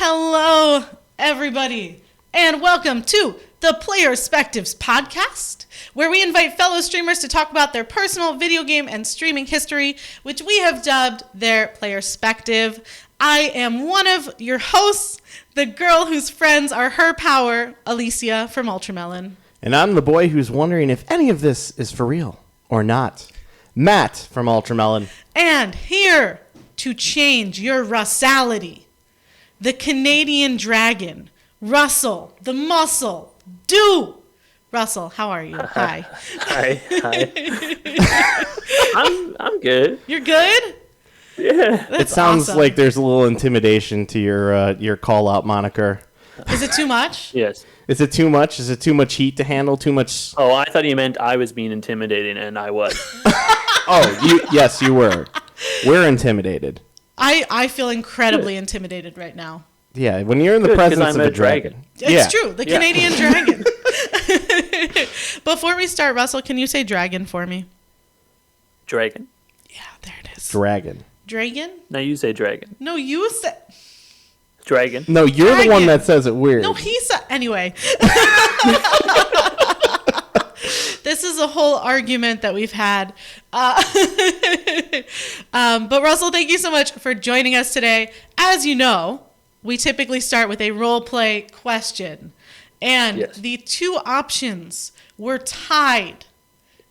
Hello, everybody, and welcome to the Playerspectives Podcast, where we invite fellow streamers to talk about their personal video game and streaming history, which we have dubbed their Playerspective. I am one of your hosts, the girl whose friends are her power, Alicia from Ultramelon. And I'm the boy who's wondering if any of this is for real or not, Matt from Ultramelon. And here to change your Russality, the Canadian dragon, Russell, the muscle, do. Russell, how are you? Hi. Hi. I'm good. You're good? Yeah. That's It sounds awesome. like there's a little intimidation to your call-out moniker. Is it too much? Yes. Is it too much? Is it too much heat to handle? Too much? Oh, I thought you meant I was being intimidating, and I was. Yes, you were. We're intimidated. I feel incredibly intimidated right now. Yeah, when you're in the Good, 'cause presence I'm of a a dragon. It's true, the Yeah. Canadian dragon. Before we start, Russell, can you say dragon for me? Dragon. Yeah, there it is. Dragon. Dragon? Now you say dragon. No, you said... Dragon. No, you're the one Dragon. that says it weird. No, he said... Anyway. This is a whole argument that we've had. But Russell, thank you so much for joining us today. As you know, we typically start with a role play question. And Yes. the two options were tied.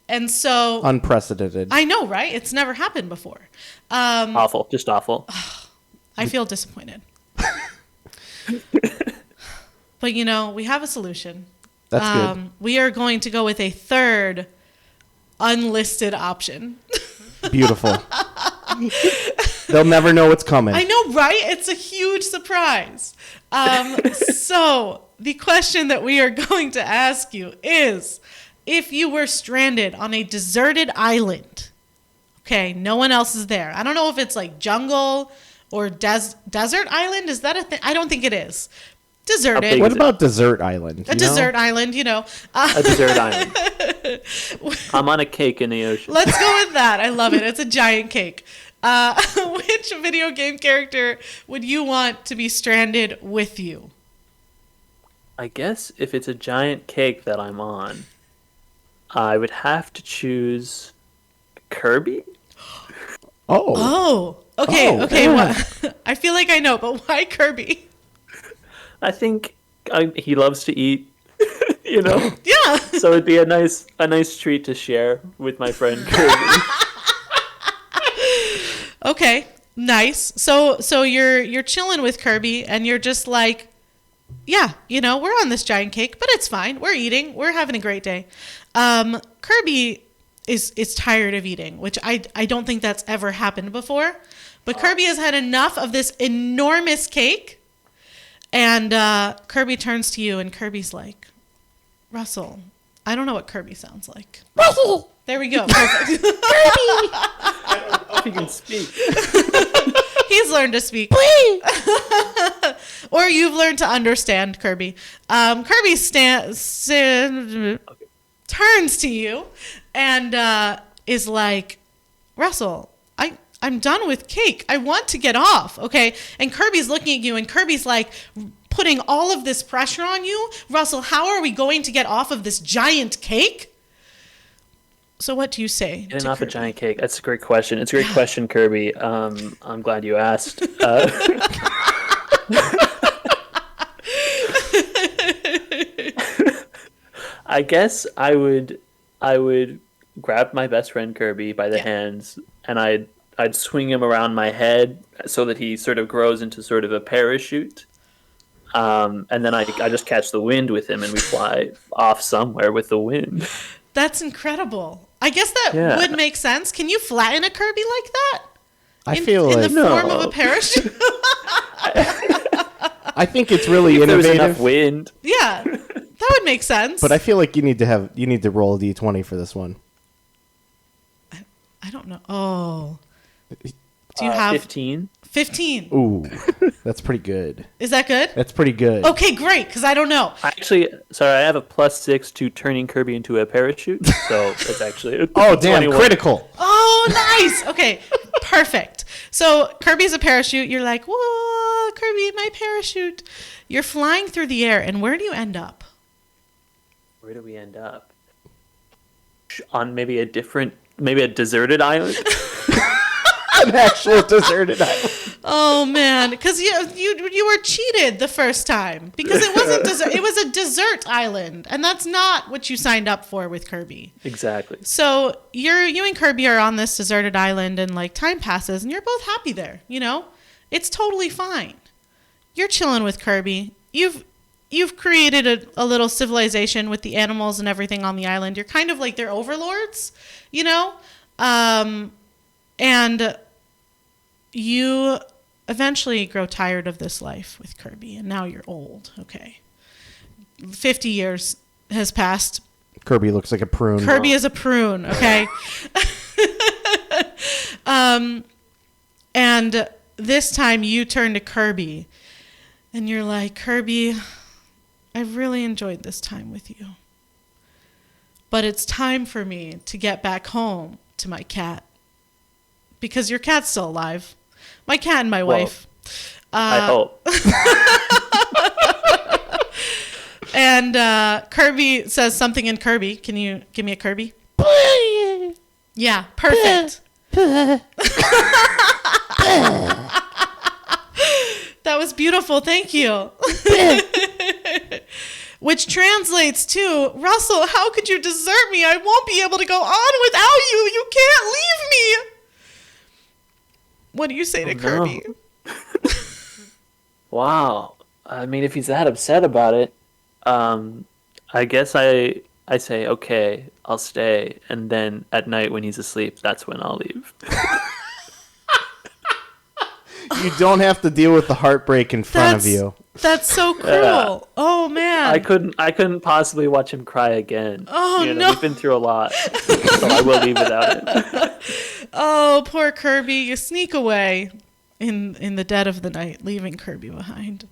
And so... Unprecedented. I know, right? It's never happened before. Awful. Just awful. I feel disappointed. But, you know, we have a solution. That's good. We are going to go with a third unlisted option. Beautiful. They'll never know what's coming. I know, right? It's a huge surprise. So the question that we are going to ask you is, if you were stranded on a deserted island, okay, no one else is there. I don't know if it's like jungle or desert island. Is that a thing? I don't think it is. Deserted. big What is it? about desert island? A desert island, you know. A desert island. I'm on a cake in the ocean. Let's go with that. I love it. It's a giant cake. Which video game character would you want to be stranded with you? I guess if it's a giant cake that I'm on, I would have to choose Kirby. Oh. Okay. Oh, Okay. yeah. What? I feel like I know, but why Kirby? I think he loves to eat, you know? Yeah. So it'd be a nice treat to share with my friend Kirby. Okay. Nice. So you're chilling with Kirby, and you're just like, yeah, you know, we're on this giant cake, but it's fine. We're eating. We're having a great day. Kirby is tired of eating, which I don't think that's ever happened before. But Kirby has had enough of this enormous cake. And Kirby turns to you, and Kirby's like, Russell, I don't know what Kirby sounds like. Russell! There we go. Perfect. Kirby! I don't know if he can speak. He's learned to speak. Or you've learned to understand Kirby. Kirby turns to you and is like, Russell, I'm done with cake. I want to get off, okay? And Kirby's looking at you, and Kirby's like putting all of this pressure on you. Russell, how are we going to get off of this giant cake? So what do you say? Getting to off a Kirby? giant cake. That's a great question. It's a great question, Kirby. I'm glad you asked. I guess I would grab my best friend Kirby by the hands, and I'd swing him around my head so that he sort of grows into sort of a parachute. And then I just catch the wind with him, and we fly off somewhere with the wind. That's incredible. I guess that Yeah. would make sense. Can you flatten a Kirby like that? I feel in like the form of a No. parachute. I think it's really If there was enough innovative. wind. Yeah, that would make sense. But I feel like you need to roll a d20 for this one. I don't know. Oh, do you have 15? 15. Ooh, that's pretty good. Is that good? That's pretty good. Okay, great, because I don't know. Actually, sorry, I have a +6 to turning Kirby into a parachute, so it's actually Oh, damn, 21. critical. Oh, nice. Okay, perfect. So Kirby's a parachute. You're like, whoa, Kirby, my parachute. You're flying through the air, and where do you end up? Where do we end up? On maybe a deserted island? An actual deserted island. Oh man, because you were cheated the first time because it wasn't desert. It was a desert island, and that's not what you signed up for with Kirby. Exactly. So you and Kirby are on this deserted island, and like time passes, and you're both happy there. You know, it's totally fine. You're chilling with Kirby. You've created a little civilization with the animals and everything on the island. You're kind of like their overlords, you know, and you eventually grow tired of this life with Kirby, and now you're old. Okay. 50 years has passed. Kirby looks like a prune. Kirby is a prune, okay? And this time you turn to Kirby, and you're like, Kirby, I've really enjoyed this time with you. But it's time for me to get back home to my cat. Because your cat's still alive. My cat and my wife. I hope. And Kirby says something in Kirby. Can you give me a Kirby? Yeah, perfect. That was beautiful. Thank you. Which translates to, Russell, how could you desert me? I won't be able to go on without you. You can't leave me. What do you say to Kirby? No. Wow. I mean, if he's that upset about it, I guess I say, okay, I'll stay. And then at night when he's asleep, that's when I'll leave. You don't have to deal with the heartbreak in front of you. That's so cruel. Oh, man. I couldn't possibly watch him cry again. Oh, no. We've been through a lot, so I will leave without it. Oh, poor Kirby. You sneak away in the dead of the night, leaving Kirby behind.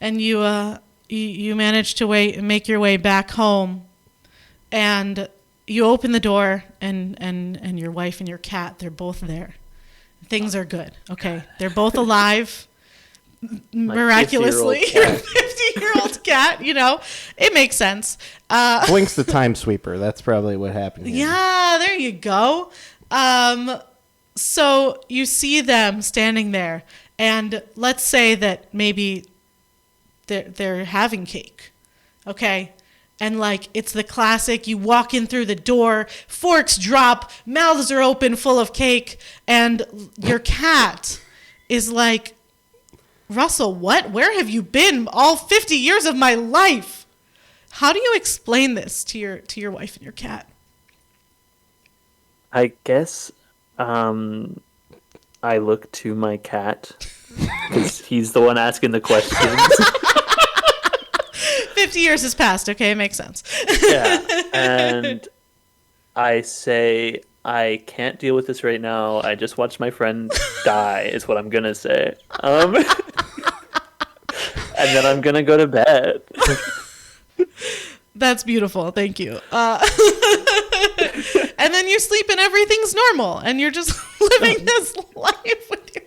And you manage to make your way back home. And you open the door, and your wife and your cat, they're both there. Things are good. Okay. They're both alive. Miraculously. Your 50-year-old cat, it makes sense. Blinks the time sweeper. That's probably what happened here. Yeah, there you go. So you see them standing there, and let's say that maybe they're having cake. Okay? And it's the classic, you walk in through the door, forks drop, mouths are open full of cake, and your cat is like, Russell, what? Where have you been all 50 years of my life? How do you explain this to your wife and your cat? I guess I look to my cat because he's the one asking the questions. 50 years has passed. Okay, it makes sense. Yeah, and I say, I can't deal with this right now. I just watched my friend die, is what I'm going to say. And then I'm going to go to bed. That's beautiful. Thank you. And then you sleep and everything's normal. And you're just living this life with your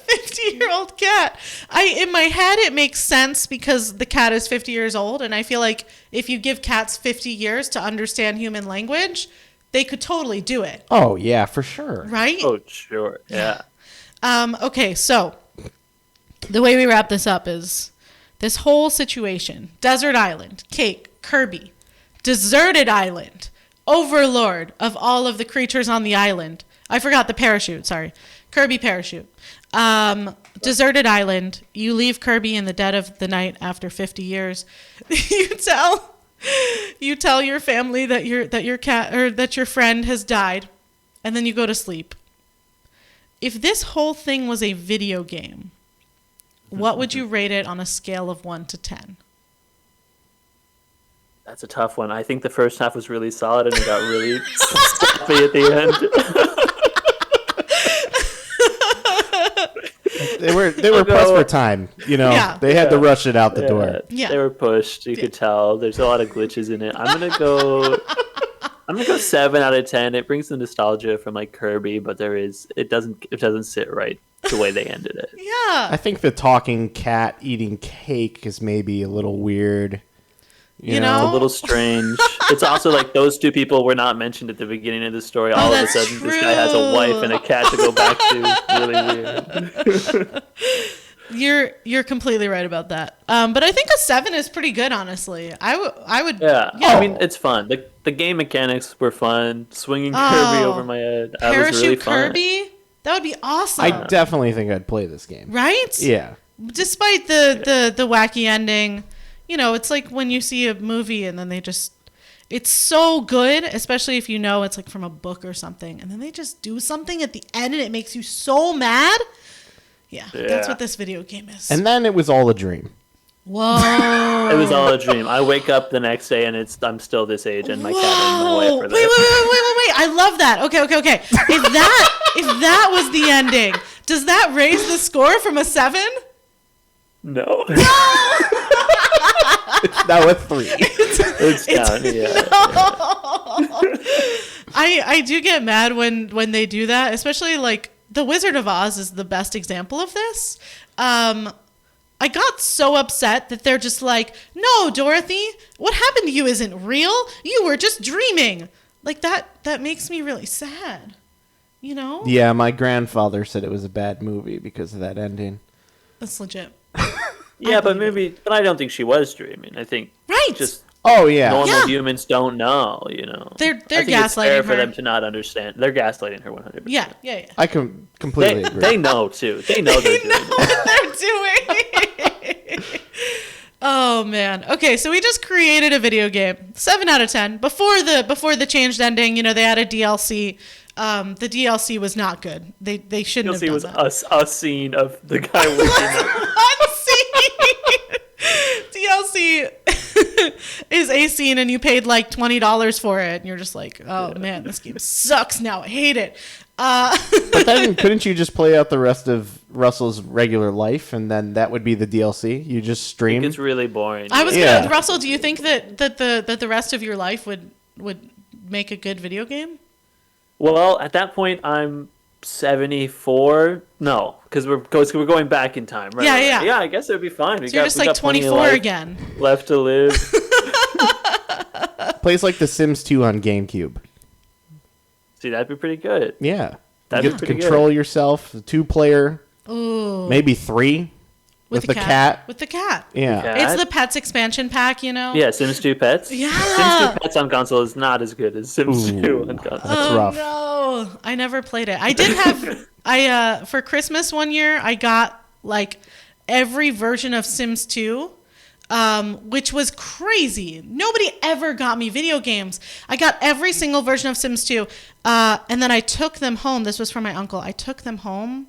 50-year-old cat. In my head, it makes sense because the cat is 50 years old. And I feel like if you give cats 50 years to understand human language, they could totally do it. Oh, yeah, for sure. Right? Oh, sure. Yeah. Okay, so the way we wrap this up is this whole situation, desert island, cake, Kirby, deserted island, overlord of all of the creatures on the island. I forgot the parachute, sorry. Kirby parachute. Deserted island. You leave Kirby in the dead of the night after 50 years. You tell your family that your cat or that your friend has died, and then you go to sleep. If this whole thing was a video game, what would you rate it on a scale of 1 to 10? That's a tough one. I think the first half was really solid and it got really stuffy at the end. They were pressed for time. Yeah. They had to rush it out the door. Yeah. They were pushed. You could tell. There's a lot of glitches in it. I'm gonna go 7 out of 10. It brings the nostalgia from like Kirby, but it doesn't sit right the way they ended it. Yeah. I think the talking cat eating cake is maybe a little weird. You know? A little strange. It's also like those two people were not mentioned at the beginning of the story. All of a sudden, this guy has a wife and a cat to go back to. Really weird. You're completely right about that. But I think a 7 is pretty good, honestly. I would. Yeah. I mean, it's fun. The game mechanics were fun. Swinging Kirby over my head. That was really fun. Kirby? That would be awesome. I definitely think I'd play this game. Right? Yeah. Despite the wacky ending, it's like when you see a movie and then it's so good, especially if it's like from a book or something, and then they just do something at the end and it makes you so mad. Yeah, that's what this video game is. And then it was all a dream. Whoa. It was all a dream. I wake up the next day and I'm still this age and my cat and my wife are there. Wait. I love that. Okay. If that was the ending, does that raise the score from a 7? No. It's now a 3. It's down. Yeah. I do get mad when they do that, especially like The Wizard of Oz is the best example of this. I got so upset that they're just like, no, Dorothy, what happened to you isn't real. You were just dreaming. Like that makes me really sad. Yeah, my grandfather said it was a bad movie because of that ending. That's legit. Yeah, but I don't think she was dreaming. I think just normal humans don't know, They're I think gaslighting it's fair her. for them to not understand. They're gaslighting her 100%. Yeah. I can completely agree. They know too. They know they're doing What they're doing. Oh man. Okay, so we just created a video game. 7 out of 10. Before the changed ending, they had a DLC. The DLC was not good. They shouldn't have done that. DLC was a scene of the guy waking up. DLC is a scene and you paid like $20 for it and you're just like, oh man, this game sucks now. I hate it. But then couldn't you just play out the rest of Russell's regular life and then that would be the DLC? You just stream? It's really boring. Russell, do you think that the rest of your life would make a good video game? Well, at that point, I'm 74. No, because we're going back in time. Right? Yeah. Yeah, I guess it would be fine. So you're just like 24 again. Left to live. Plays like The Sims 2 on GameCube. See, that'd be pretty good. Yeah. That'd you be get to pretty control good. yourself, 2-player, Ooh. maybe 3 with the cat. With the cat. Yeah. Cat. It's the Pets expansion pack, Yeah, Sims 2 Pets. Yeah. Sims 2 Pets on console is not as good as Sims 2 on console. That's rough. No, I never played it. I did have for Christmas one year I got like every version of Sims 2, which was crazy. Nobody ever got me video games. I got every single version of Sims 2, and then I took them home. This was from my uncle. I took them home,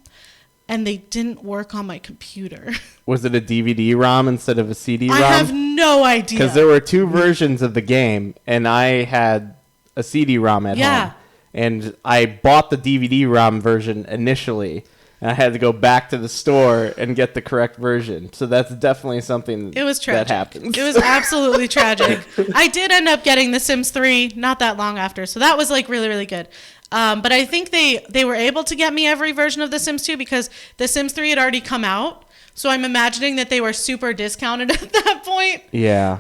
and they didn't work on my computer. Was it a DVD-ROM instead of a CD-ROM? I have no idea. Because there were 2 versions of the game, and I had a CD-ROM at home. And I bought the DVD-ROM version initially, and I had to go back to the store and get the correct version. So that's definitely something that happens. It was absolutely tragic. I did end up getting The Sims 3 not that long after, so that was like really, really good. But I think they were able to get me every version of The Sims 2 because The Sims 3 had already come out. So I'm imagining that they were super discounted at that point. Yeah.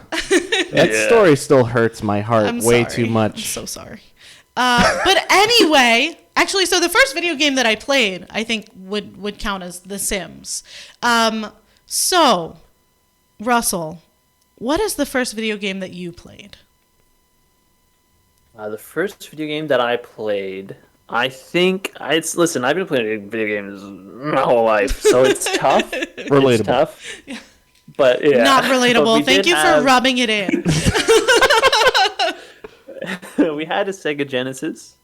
That story still hurts my heart way too much. I'm so sorry. But anyway, actually, so the first video game that I played, I think would count as The Sims. So, Russell, what is the first video game that you played? The first video game that I played, I think listen, I've been playing video games my whole life, so it's tough. Relatable. It's tough. But yeah. Not relatable. Thank you for rubbing it in. We had a Sega Genesis,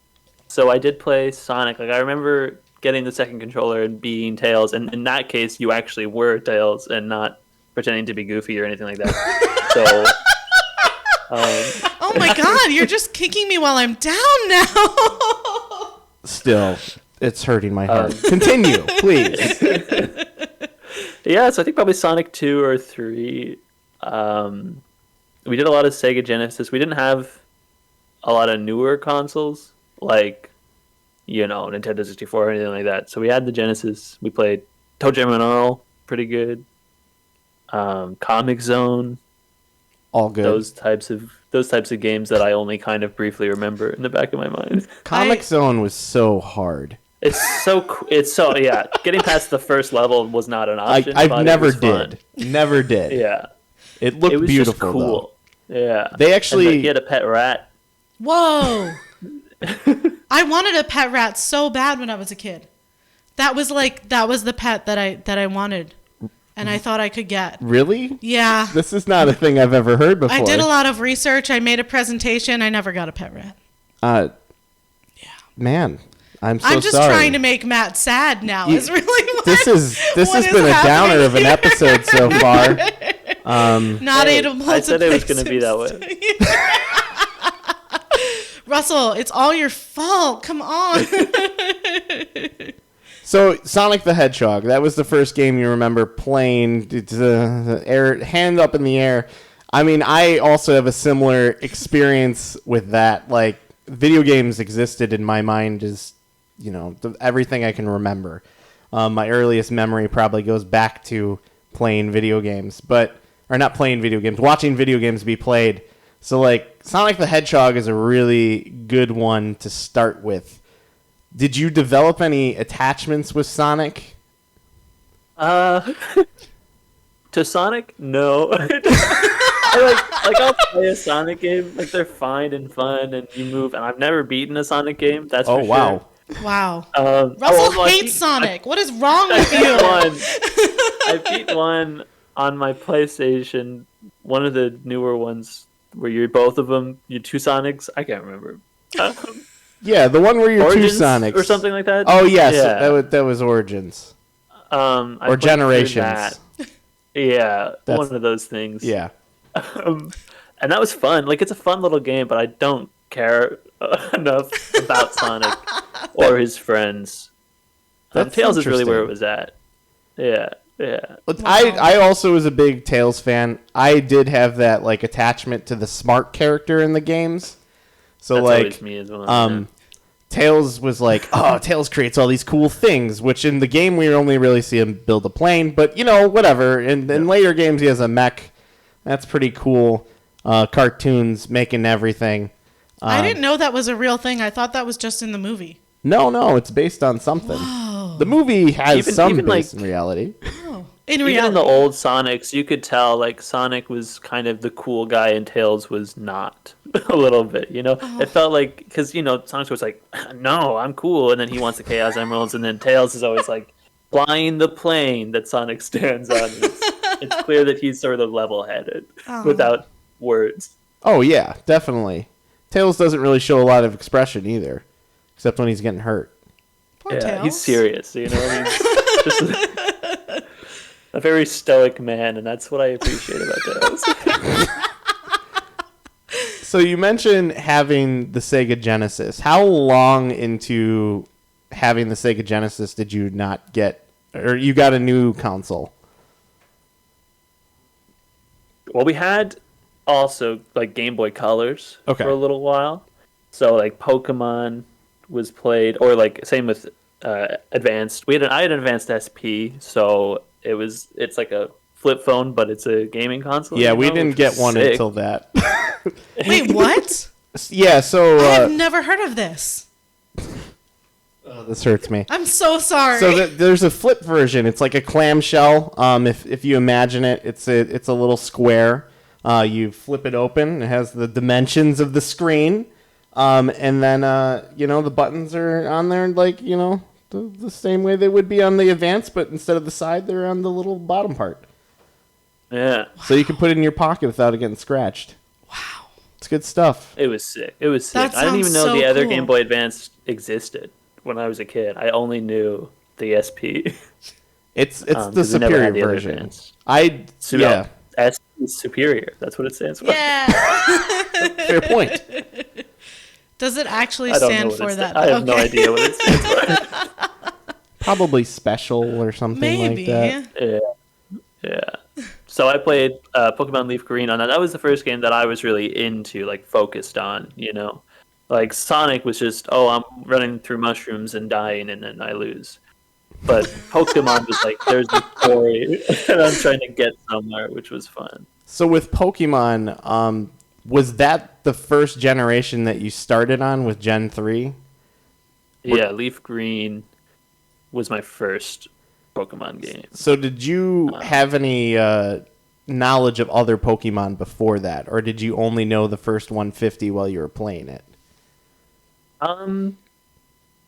so I did play Sonic. Like I remember getting the second controller and being Tails, and in that case, you actually were Tails and not pretending to be Goofy or anything like that. So. Oh my God! You're just kicking me while I'm down now. Still, it's hurting my heart. Continue, please. Yeah, so I think probably Sonic 2 or 3. We did a lot of Sega Genesis. We didn't have a lot of newer consoles like, Nintendo 64 or anything like that. So we had the Genesis. We played Toe Jam and Earl, pretty good. Comic Zone, all good. Those types of games that I only kind of briefly remember in the back of my mind. Comic Zone was so hard. It's so yeah. Getting past the first level was not an option. I never did. Never did. Yeah. It looked beautiful. Just cool. Though. Yeah. They actually he had a pet rat. Whoa. I wanted a pet rat so bad when I was a kid. That was the pet that I wanted. And I thought I could get. Really? Yeah. This is not a thing I've ever heard before. I did a lot of research. I made a presentation. I never got a pet rat. Yeah. Man, I'm just sorry. Trying to make Matt sad now. Is really what this has been a downer of an episode so far. Not able I said it was going to be that way. Russell, it's all your fault. Come on. So, Sonic the Hedgehog, that was the first game you remember playing, the air, hand up in the air. I mean, I also have a similar experience with that. Like, video games existed in my mind as, everything I can remember. My earliest memory probably goes back to playing video games, or not playing video games, watching video games be played. So, like, Sonic the Hedgehog is a really good one to start with. Did you develop any attachments with Sonic? To Sonic? No. I'll play a Sonic game. Like, they're fine and fun, and you move. And I've never beaten a Sonic game. That's for sure. Wow. Wow. Russell hates Sonic. What is wrong with you? I beat one on my PlayStation. One of the newer ones where you're both of them. You're two Sonics. I can't remember. Yeah, the one where you're Origins two Sonics. Or something like that? Oh, yes. Yeah. That was Origins. Or Generations. Yeah, one of those things. Yeah. And that was fun. Like, it's a fun little game, but I don't care enough about Sonic or his friends. Tails is really where it was at. Yeah. I also was a big Tails fan. I did have that, like, attachment to the smart character in the games. So, that's like, always me as well. Tails was like, Tails creates all these cool things, which in the game we only really see him build a plane, but, whatever. In later games he has a mech. That's pretty cool. Cartoons making everything. I didn't know that was a real thing. I thought that was just in the movie. No, it's based on something. Whoa. The movie has some even base in reality. Oh. Even in the old Sonics, you could tell, like, Sonic was kind of the cool guy and Tails was not. A little bit, It felt like, because, Sonic was like, no, I'm cool, and then he wants the Chaos Emeralds, and then Tails is always like, flying the plane that Sonic stands on. It's clear that he's sort of level-headed without words. Oh, yeah, definitely. Tails doesn't really show a lot of expression either, except when he's getting hurt. Poor Tails. He's serious, He's just a very stoic man, and that's what I appreciate about Tails. So you mentioned having the Sega Genesis. How long into having the Sega Genesis did you not get, or you got a new console? Well, we had also, like, Game Boy Colors for a little while. So, like, Pokemon was played, or, like, same with Advanced. I had an Advanced SP, so it's like a flip phone, but it's a gaming console. Yeah, we didn't get one until that. Wait, what? Yeah, so... I've never heard of this. This hurts me. I'm so sorry. So there's a flip version. It's like a clamshell. If you imagine it, it's a little square. You flip it open. It has the dimensions of the screen. And then, the buttons are on there, like, the same way they would be on the Advanced, but instead of the side, they're on the little bottom part. Yeah. So you can put it in your pocket without it getting scratched. Wow. It's good stuff. It was sick. I didn't even know so the other cool. Game Boy Advance existed when I was a kid. I only knew the SP. It's the superior version. Yeah. SP is superior. That's what it stands for. Yeah. Fair point. Does it actually stand for that? I have no idea what it stands for. Probably special or something like that. Yeah. So I played Pokemon Leaf Green on that. That was the first game that I was really into, like focused on. Like Sonic was just, oh, I'm running through mushrooms and dying, and then I lose. But Pokemon was like, there's a story, and I'm trying to get somewhere, which was fun. So with Pokemon, was that the first generation that you started on with Gen 3? Yeah, Leaf Green was my first Pokemon game. So did you have any knowledge of other Pokemon before that, or did you only know the first 150 while you were playing it?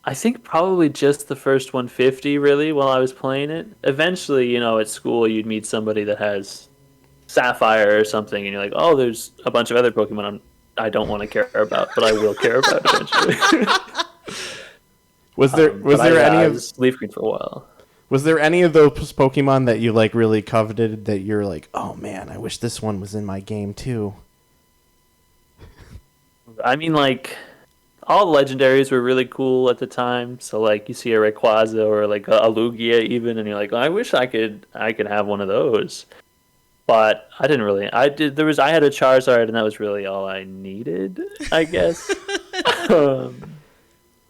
I think probably just the first 150 really while I was playing it. Eventually, at school you'd meet somebody that has Sapphire or something, and you're like, oh, there's a bunch of other Pokemon I don't want to care about, but I will care about eventually. Was there any of Leaf Green for a while? Was there any of those Pokemon that you like really coveted that you're like, oh man, I wish this one was in my game too? I mean, like, all the legendaries were really cool at the time. So like you see a Rayquaza or like a Lugia even, and you're like, I wish I could have one of those. But I didn't really. I had a Charizard, and that was really all I needed, I guess.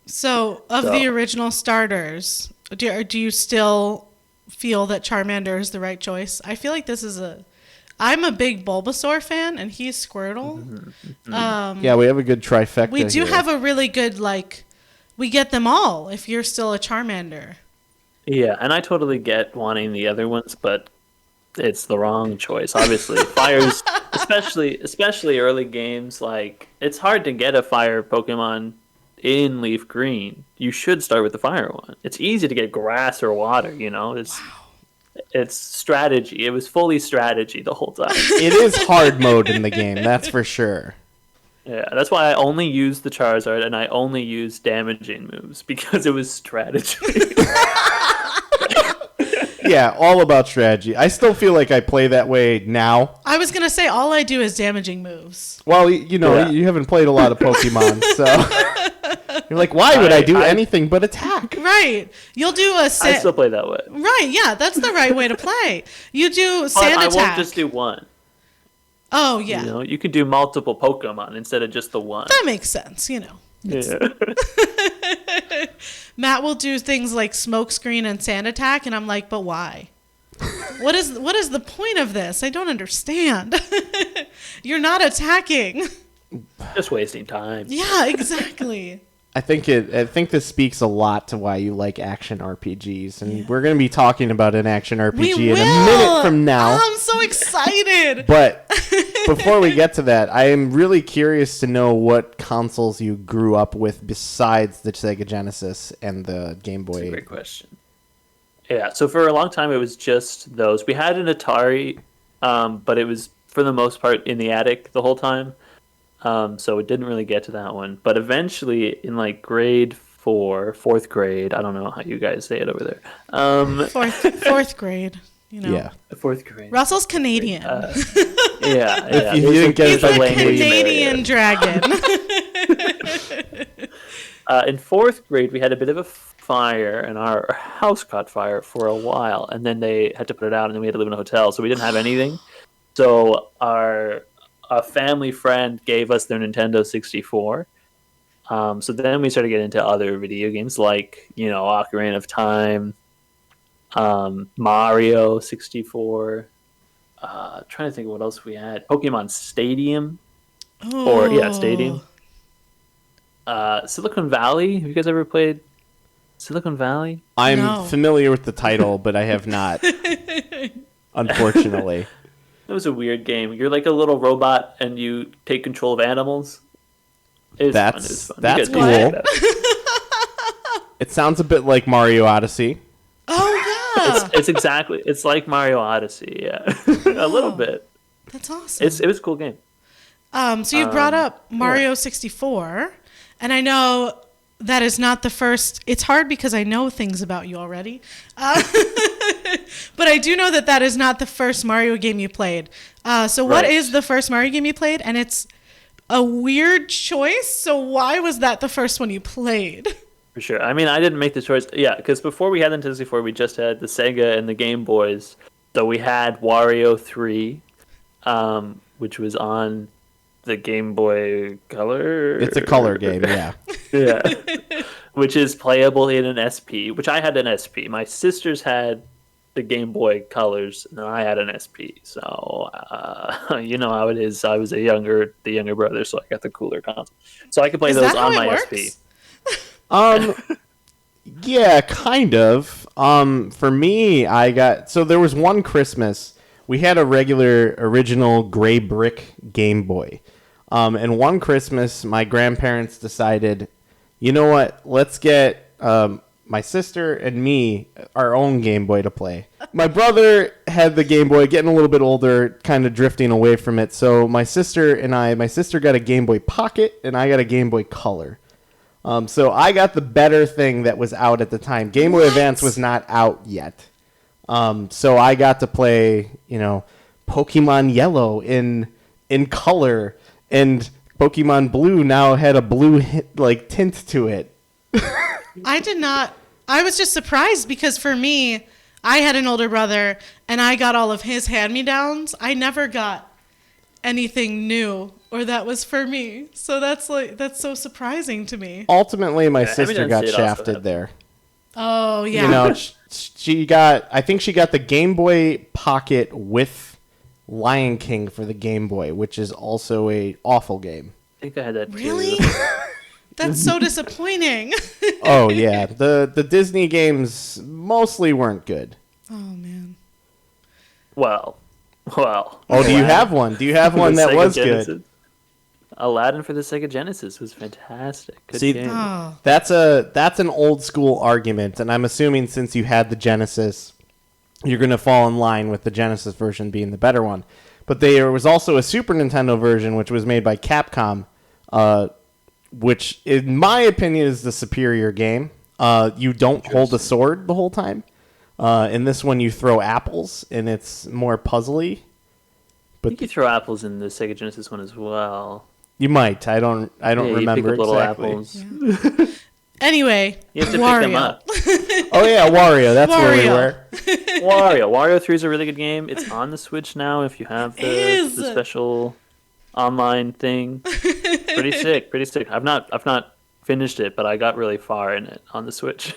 So the original starters, do you still feel that Charmander is the right choice? I feel like I'm a big Bulbasaur fan, and he's Squirtle. Yeah, we have a good trifecta. We do here. have a really good, like, we get them all if you're still a Charmander. Yeah, and I totally get wanting the other ones, but it's the wrong choice. Obviously, fires, especially early games, like it's hard to get a fire Pokemon in Leaf Green. You should start with the fire one. It's easy to get grass or water. It's strategy. It was fully strategy the whole time. It is hard mode in the game, that's for sure. Yeah, that's why I only used the Charizard and I only used damaging moves because it was strategy. Yeah, all about strategy. I still feel like I play that way now. I was going to say, all I do is damaging moves. Well, you haven't played a lot of Pokemon, so you're like, why would I do anything but attack? Right. You'll do a... I still play that way. Right, yeah, that's the right way to play. You do sand I attack. won't just do one. Oh, yeah. You could do multiple Pokemon instead of just the one. That makes sense, Yeah. Matt will do things like smokescreen and sand attack, and I'm like, but why? What is the point of this? I don't understand. You're not attacking. Just wasting time. Yeah, exactly. I think this speaks a lot to why you like action RPGs, and we're going to be talking about an action RPG in a minute from now. Oh, I'm so excited. But before we get to that, I am really curious to know what consoles you grew up with besides the Sega Genesis and the Game Boy. That's a great question. Yeah, so for a long time it was just those. We had an Atari, but it was for the most part in the attic the whole time. So it didn't really get to that one. But eventually, in like fourth grade, I don't know how you guys say it over there. Fourth grade, Yeah. Fourth grade. Russell's Canadian. Yeah. If you didn't get He's it by a language, Canadian dragon. In fourth grade, we had a bit of a fire, and our house caught fire for a while. And then they had to put it out, and then we had to live in a hotel. So we didn't have anything. So a family friend gave us their Nintendo 64. So then we started getting into other video games like, Ocarina of Time, Mario 64. Trying to think of what else we had. Pokemon Stadium. Stadium. Silicon Valley. Have you guys ever played Silicon Valley? I'm familiar with the title, but I have not, unfortunately. It was a weird game. You're like a little robot, and you take control of animals. That's fun. That's cool. It sounds a bit like Mario Odyssey. Oh yeah, it's like Mario Odyssey. Yeah, a little bit. That's awesome. It was a cool game. So you brought up Mario 64, and I know that is not the first. It's hard because I know things about you already. But I do know that is not the first Mario game you played. So what is the first Mario game you played? And it's a weird choice. So why was that the first one you played? For sure. I mean, I didn't make the choice. Yeah, because before we had the Nintendo 64, we just had the Sega and the Game Boys. So we had Wario 3, which was on the Game Boy Color. It's a color game, yeah. Yeah. Which is playable in an SP, which I had an SP. My sisters had the Game Boy Colors, and I had an SP. So, you know how it is. I was the younger brother, so I got the cooler console. So I could play those on my SP. Yeah, kind of. For me, there was one Christmas, we had a regular original gray brick Game Boy. And one Christmas, my grandparents decided, you know what, let's get my sister and me our own Game Boy to play. My brother had the Game Boy, getting a little bit older, kind of drifting away from it. So my sister got a Game Boy Pocket, and I got a Game Boy Color. So I got the better thing that was out at the time. Game Boy Advance was not out yet. So I got to play, Pokemon Yellow in color, and Pokemon Blue now had a blue tint to it. I did not. I was just surprised because for me, I had an older brother and I got all of his hand-me-downs. I never got anything new or that was for me. So that's so surprising to me. Ultimately, my sister got shafted there. Oh, yeah. I think she got the Game Boy Pocket with Lion King for the Game Boy, which is also a awful game. I think I had that really? too. That's so disappointing. Oh, yeah. The Disney games mostly weren't good. Oh, man. Well. Oh, do you have one? Do you have one that was good? Aladdin for the Sega Genesis was fantastic. Good game. Oh. That's an old school argument, and I'm assuming since you had the Genesis, you're going to fall in line with the Genesis version being the better one. But there was also a Super Nintendo version, which was made by Capcom, which, in my opinion, is the superior game. You don't hold a sword the whole time. In this one, you throw apples, and it's more puzzly. But I think you throw apples in the Sega Genesis one as well. You might. I don't remember you pick up exactly. Little apples. Yeah. Anyway, you have to Wario. pick them up. Oh yeah, Wario. That's where we were. Wario 3 is a really good game. It's on the Switch now if you have the special online thing. Pretty sick. I've not finished it, but I got really far in it on the Switch.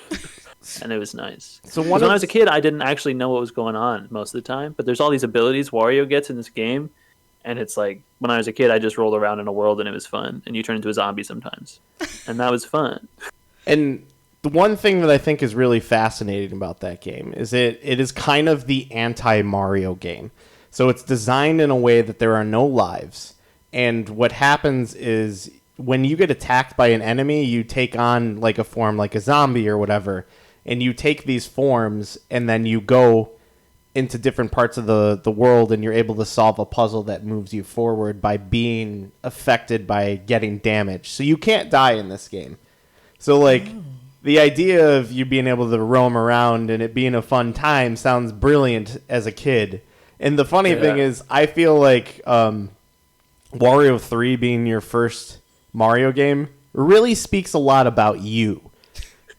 And it was nice. So when I was a kid, I didn't actually know what was going on most of the time. But there's all these abilities Wario gets in this game. And it's like, when I was a kid, I just rolled around in a world and it was fun. And you turn into a zombie sometimes. And that was fun. And the one thing that I think is really fascinating about that game is it is kind of the anti-Mario game. So it's designed in a way that there are no lives. And what happens is when you get attacked by an enemy, you take on like a form like a zombie or whatever. And you take these forms and then you go into different parts of the world and you're able to solve a puzzle that moves you forward by being affected by getting damaged. So you can't die in this game. So the idea of you being able to roam around and it being a fun time sounds brilliant as a kid. And the funny thing is, I feel like Wario 3 being your first Mario game really speaks a lot about you.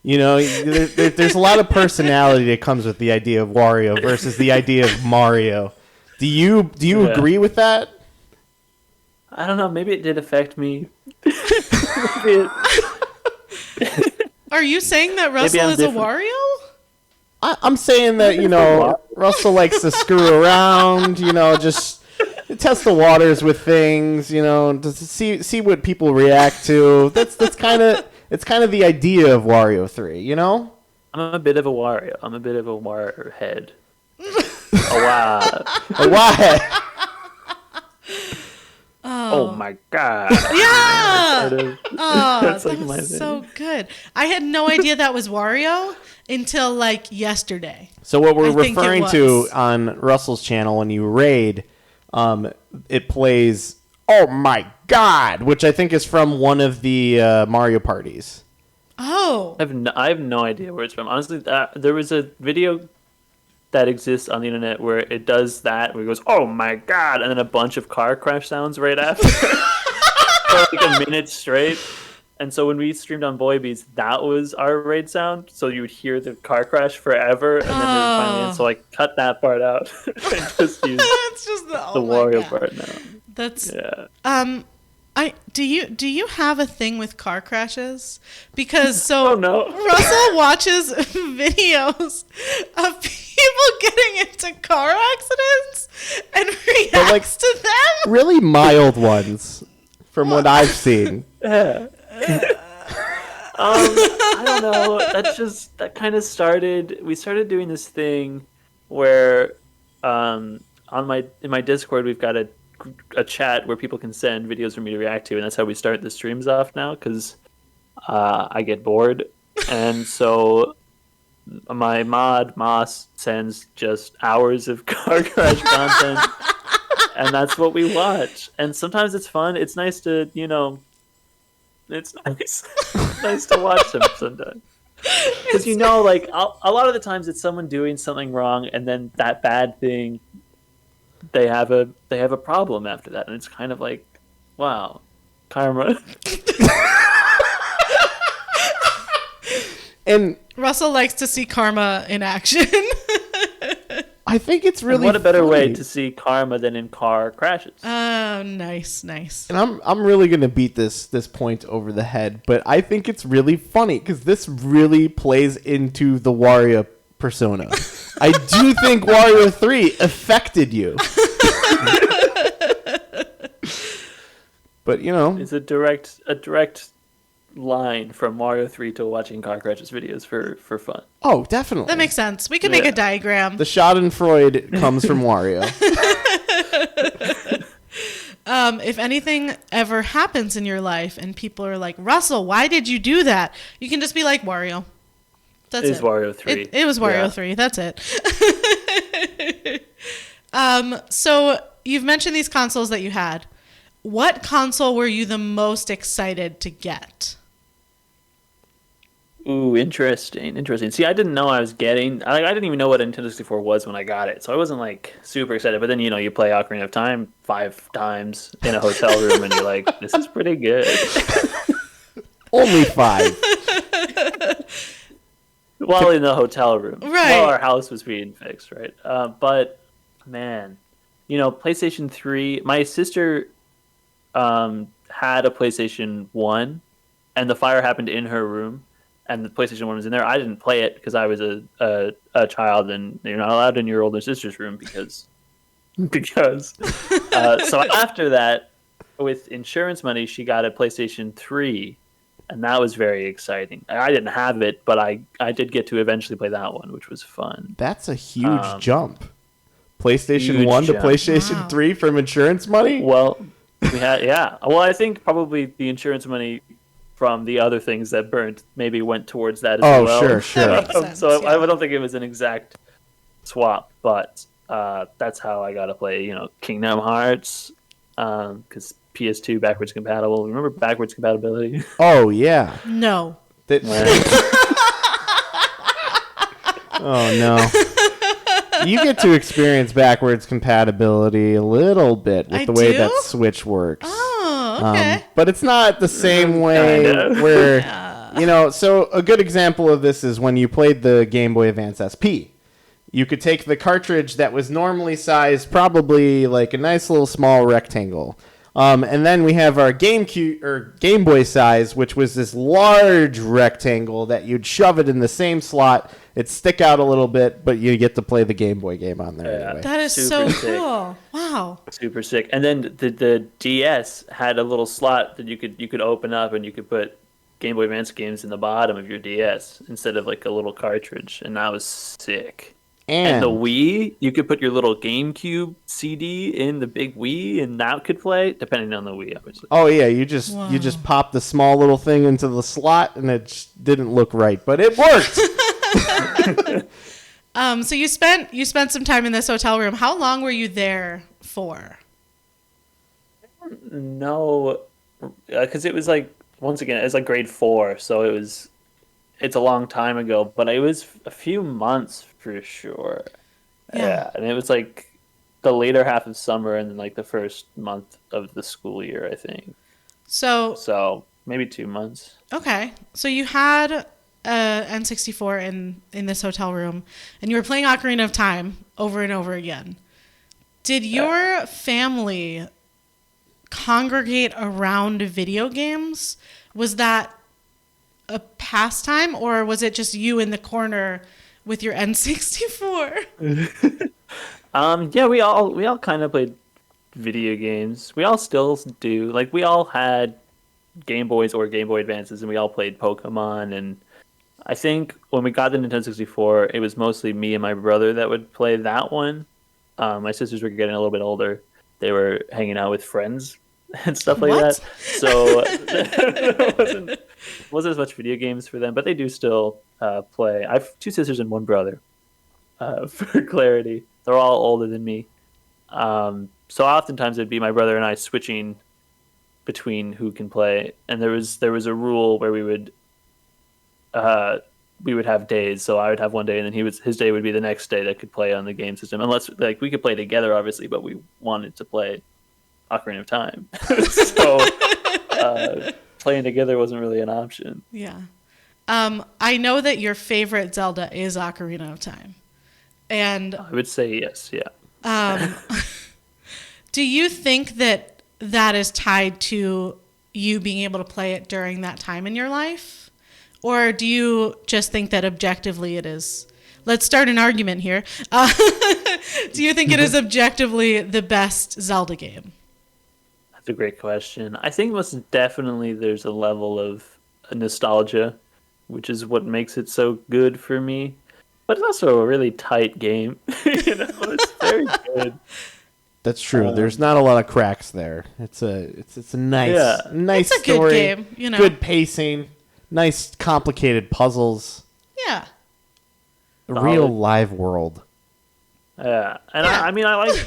You know, there's a lot of personality that comes with the idea of Wario versus the idea of Mario. Do you agree with that? I don't know. Maybe it did affect me. Are you saying that Russell is different. A Wario? I'm saying that, Russell likes to screw around, just test the waters with things, to see what people react to. That's kind of... It's kind of the idea of Wario 3, I'm a bit of a Wario. I'm a bit of a Wario head. A why? Oh my god. Yeah! That's that was so good. I had no idea that was Wario until yesterday. So what we're referring to on Russell's channel when you raid, it plays "Oh my God," which I think is from one of the Mario parties. Oh. I have no idea where it's from. Honestly, there was a video that exists on the internet where it does that, where it goes, "Oh my God," and then a bunch of car crash sounds right after. For a minute straight. And so when we streamed on Boybees, that was our raid sound. So you would hear the car crash forever, and then it would finally end. So I cut that part out and just use It's just the oh my Wario God. part now. That's Yeah. do you have a thing with car crashes? Because so Oh, no. Russell watches videos of people getting into car accidents and reacts to them. Really mild ones, from what I've seen. Yeah. I don't know. That kind of started. We started doing this thing where, in my Discord, we've got a chat where people can send videos for me to react to, and that's how we start the streams off now. Because I get bored, and so my mod Moss sends just hours of car crash content, and that's what we watch. And sometimes it's fun. It's nice to It's nice. Nice to watch them sometimes. Because like a lot of the times it's someone doing something wrong, and then that bad thing, they have a problem after that, and it's kind of like, wow, karma. And Russell likes to see karma in action. I think it's really And what a better way funny. to see karma than in car crashes. Oh, nice. And I'm really gonna beat this point over the head, but I think it's really funny because this really plays into the Wario persona. I do think Wario 3 affected you. But It's a direct line from Mario 3 to watching car crashes videos for fun. Oh, definitely. That makes sense. We can make a diagram. The Schadenfreude comes from Wario. If anything ever happens in your life and people are like, Russell, why did you do that? You can just be like, Wario. That's It's it. Wario 3. It was Wario Yeah. 3. That's it. So you've mentioned these consoles that you had. What console were you the most excited to get? Ooh, interesting. See, I didn't know I was getting. I didn't even know what a Nintendo 64 was when I got it, so I wasn't like super excited. But then you play Ocarina of Time 5 times in a hotel room, and you're like, this is pretty good. Only 5. While in the hotel room, Right. while our house was being fixed, right? But man, PlayStation 3. My sister had a PlayStation 1, and the fire happened in her room. And the PlayStation 1 was in there. I didn't play it because I was a child, and you're not allowed in your older sister's room because. So after that, with insurance money, she got a PlayStation 3, and that was very exciting. I didn't have it, but I did get to eventually play that one, which was fun. That's a huge jump. PlayStation Huge 1 to jump. PlayStation Wow. 3 from insurance money? Well, we had Well, I think probably the insurance money from the other things that burnt maybe went towards that as well. Oh, sure. That makes sense, So yeah. I don't think it was an exact swap, but that's how I got to play, Kingdom Hearts, because PS2 backwards compatible. Remember backwards compatibility? Oh, yeah. No. That- oh, no. You get to experience backwards compatibility a little bit with I the way do? that Switch works. Oh, okay. But it's not the same way Kinda. where, so a good example of this is when you played the Game Boy Advance SP. You could take the cartridge that was normally sized probably like a nice little small rectangle. And then we have our Game Boy size, which was this large rectangle that you'd shove it in the same slot. It'd stick out a little bit, but you get to play the Game Boy game on there Yeah. anyway. That is Super so sick. cool. Wow. Super sick. And then the DS had a little slot that you could open up, and you could put Game Boy Advance games in the bottom of your DS instead of like a little cartridge, and that was sick. And the Wii, you could put your little GameCube CD in the big Wii, and that could play, depending on the Wii, obviously. Oh yeah, you just pop the small little thing into the slot, and it just didn't look right, but it worked. So you spent some time in this hotel room. How long were you there for? No, because it was like, once again, it was like grade 4, so it's a long time ago, but it was a few months for sure. Yeah, and it was like the later half of summer and then like the first month of the school year, I think. So So maybe 2 months. Okay. So you had a N64 in this hotel room, and you were playing Ocarina of Time over and over again. Did your family congregate around video games? Was that a pastime, or was it just you in the corner with your N64? Yeah, we all kind of played video games. We all still do. Like, we all had Game Boys or Game Boy Advances, and we all played Pokemon. And I think when we got the Nintendo 64, it was mostly me and my brother that would play that one. My sisters were getting a little bit older. They were hanging out with friends and stuff like that. So there wasn't as much video games for them, but they do still play. I have 2 sisters and 1 brother, for clarity. They're all older than me. So oftentimes it'd be my brother and I switching between who can play. And there was a rule where we would have days. So I would have one day, and then his day would be the next day that could play on the game system. Unless, like, we could play together, obviously, but we wanted to play Ocarina of Time. So playing together wasn't really an option. Yeah. I know that your favorite Zelda is Ocarina of Time. And I would say yes, yeah. Do you think that is tied to you being able to play it during that time in your life? Or do you just think that objectively it is? Let's start an argument here. Do you think it is objectively the best Zelda game? That's a great question. I think most definitely there's a level of nostalgia, which is what makes it so good for me. But it's also a really tight game. It's very good. That's true. There's not a lot of cracks there. It's a nice it's a story. Good game, Good pacing. Nice complicated puzzles. Yeah. A real live world. Yeah, and I mean, I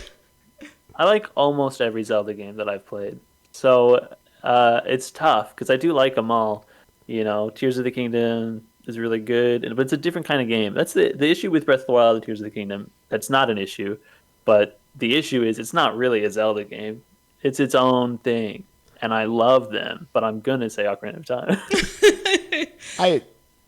like almost every Zelda game that I've played. So it's tough because I do like them all. Tears of the Kingdom is really good, but it's a different kind of game. That's the issue with Breath of the Wild and Tears of the Kingdom. That's not an issue, but the issue is it's not really a Zelda game. It's its own thing, and I love them, but I'm gonna say Ocarina of Time.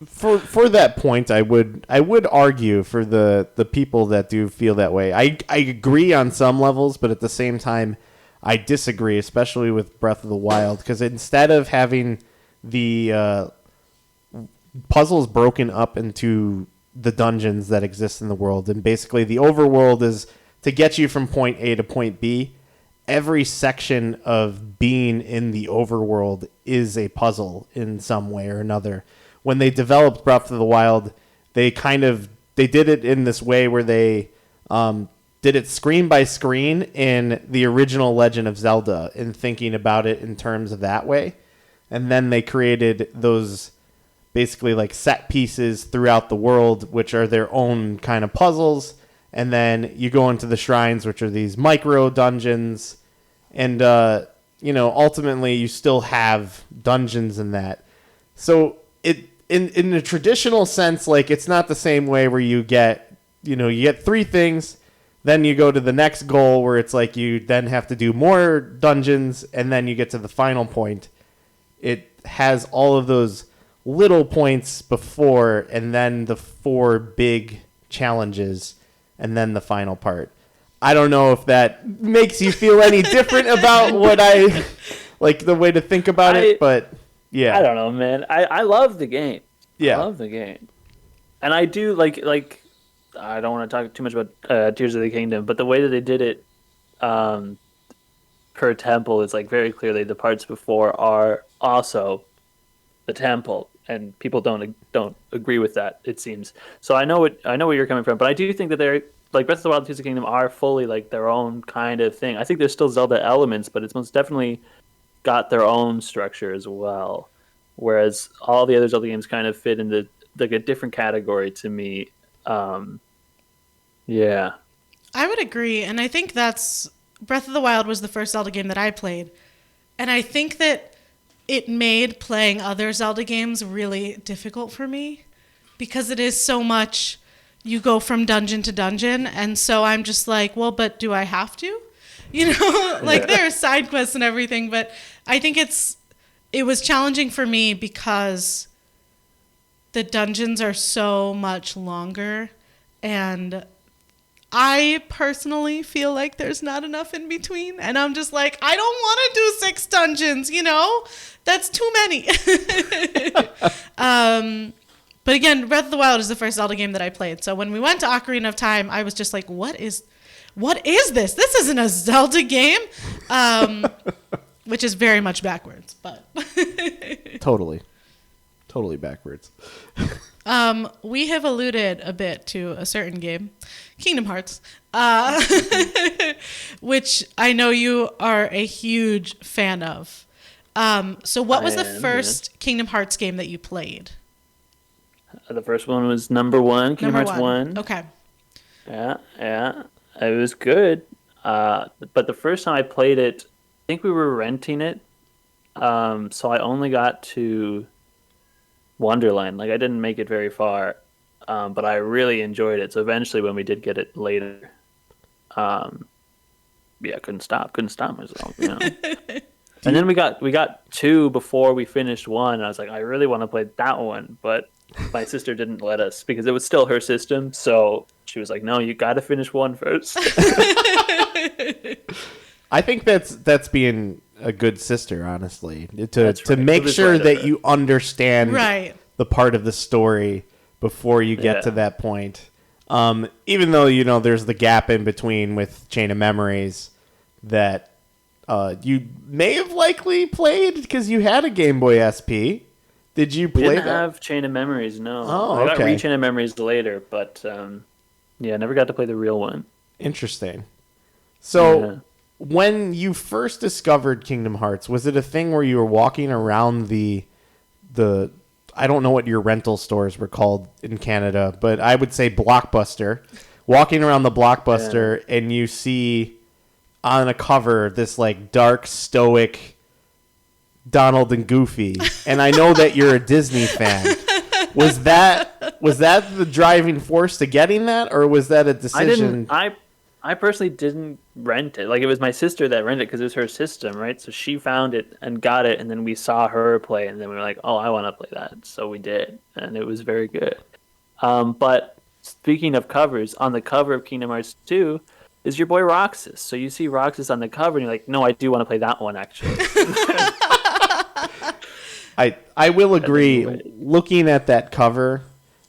For that point, I would argue for the people that do feel that way. I agree on some levels, but at the same time, I disagree, especially with Breath of the Wild, because instead of having the puzzles broken up into the dungeons that exist in the world, and basically the overworld is to get you from point A to point B. Every section of being in the overworld is a puzzle in some way or another. When they developed Breath of the Wild, they did it in this way where they did it screen by screen in the original Legend of Zelda, and thinking about it in terms of that way. And then they created those basically like set pieces throughout the world, which are their own kind of puzzles. And then you go into the shrines, which are these micro dungeons. And, ultimately you still have dungeons in that. So in the traditional sense, like, it's not the same way where you get 3 things, then you go to the next goal where it's like you then have to do more dungeons, and then you get to the final point. It has all of those little points before, and then the 4 big challenges, and then the final part. I don't know if that makes you feel any different about what I like the way to think about it, but yeah. I don't know, man. I love the game. Yeah. I love the game. And I do like I don't want to talk too much about Tears of the Kingdom, but the way that they did it per temple is like very clearly the parts before are also the temple, and people don't agree with that, it seems. So I know where you're coming from, but I do think that they're like Breath of the Wild and Tears of the Kingdom are fully like their own kind of thing. I think there's still Zelda elements, but it's most definitely got their own structure as well. Whereas all the other Zelda games kind of fit into like a different category to me. Yeah. I would agree, and I think that's Breath of the Wild was the first Zelda game that I played. And I think that it made playing other Zelda games really difficult for me because it is so much you go from dungeon to dungeon, and so I'm just like, well, but do I have to? Like there are side quests and everything, but I think it's it was challenging for me because the dungeons are so much longer, and I personally feel like there's not enough in between, and I'm just like, I don't want to do 6 dungeons, you know? That's too many. But again, Breath of the Wild is the first Zelda game that I played. So when we went to Ocarina of Time, I was just like, what is this? This isn't a Zelda game. Which is very much backwards, but Totally backwards. We have alluded a bit to a certain game, Kingdom Hearts, which I know you are a huge fan of. So what was the first Kingdom Hearts game that you played? The first one was number 1, Kingdom Hearts 1. Okay. Yeah. It was good. But the first time I played it, I think we were renting it. So I only got to Wonderland. Like, I didn't make it very far. But I really enjoyed it. So eventually when we did get it later, couldn't stop myself, you know. And then we got 2 before we finished 1. And I was like, I really want to play that one, but my sister didn't let us because it was still her system. So she was like, no, you got to finish 1 first. I think that's being a good sister, honestly, to make sure right that you understand the part of the story before you get to that point. Even though, you know, there's the gap in between with Chain of Memories that you may have likely played because you had a Game Boy SP. Did you play that? We didn't have Chain of Memories, no. Oh, I got okay. Chain of Memories later, but never got to play the real one. Interesting. So when you first discovered Kingdom Hearts, was it a thing where you were walking around the I don't know what your rental stores were called in Canada, but I would say Blockbuster, walking around the Blockbuster and you see on a cover this like dark, stoic Donald and Goofy, and I know that you're a Disney fan. Was that the driving force to getting that, or was that a decision? I personally didn't rent it. Like, it was my sister that rented it because it was her system, right? So she found it and got it, and then we saw her play, and then we were like, oh, I want to play that. So we did, and it was very good. But speaking of covers, on the cover of Kingdom Hearts 2 is your boy Roxas. So you see Roxas on the cover, and you're like, no, I do want to play that one, actually. I will agree. Looking at that cover,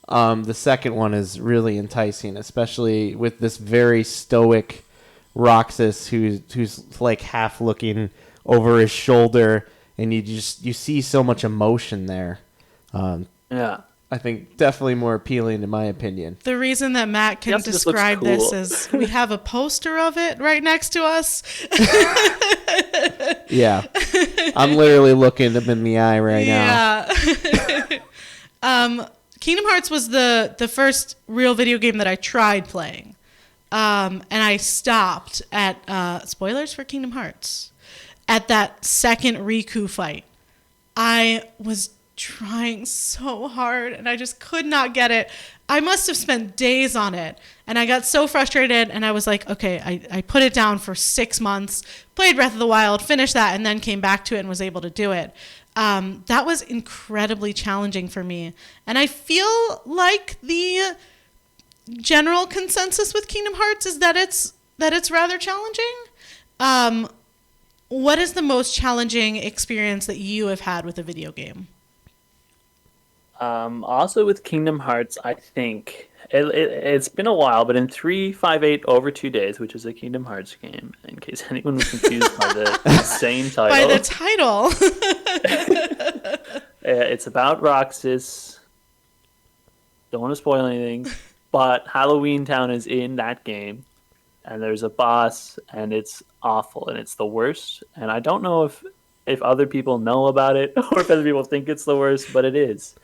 the second one is really enticing, especially with this very stoic Roxas who's like half looking over his shoulder, and you see so much emotion there. I think definitely more appealing in my opinion. The reason that Matt can describe this is we have a poster of it right next to us. Yeah. I'm literally looking him in the eye right now. Kingdom Hearts was the first real video game that I tried playing. And I stopped at, spoilers for Kingdom Hearts, at that second Riku fight. I was trying so hard and I just could not get it. I must have spent days on it, and I got so frustrated, and I was like, okay, I put it down for 6 months, played Breath of the Wild, finished that, and then came back to it and was able to do it. That was incredibly challenging for me, and I feel like the general consensus with Kingdom Hearts is that it's rather challenging. What is the most challenging experience that you have had with a video game? Also with Kingdom Hearts, I think it's been a while, but in 358 over 2 days, which is a Kingdom Hearts game, in case anyone was confused by the same title. By the title. It's about Roxas. Don't want to spoil anything, but Halloween Town is in that game, and there's a boss, and it's awful, and it's the worst. And I don't know if other people know about it or if other people think it's the worst, but it is.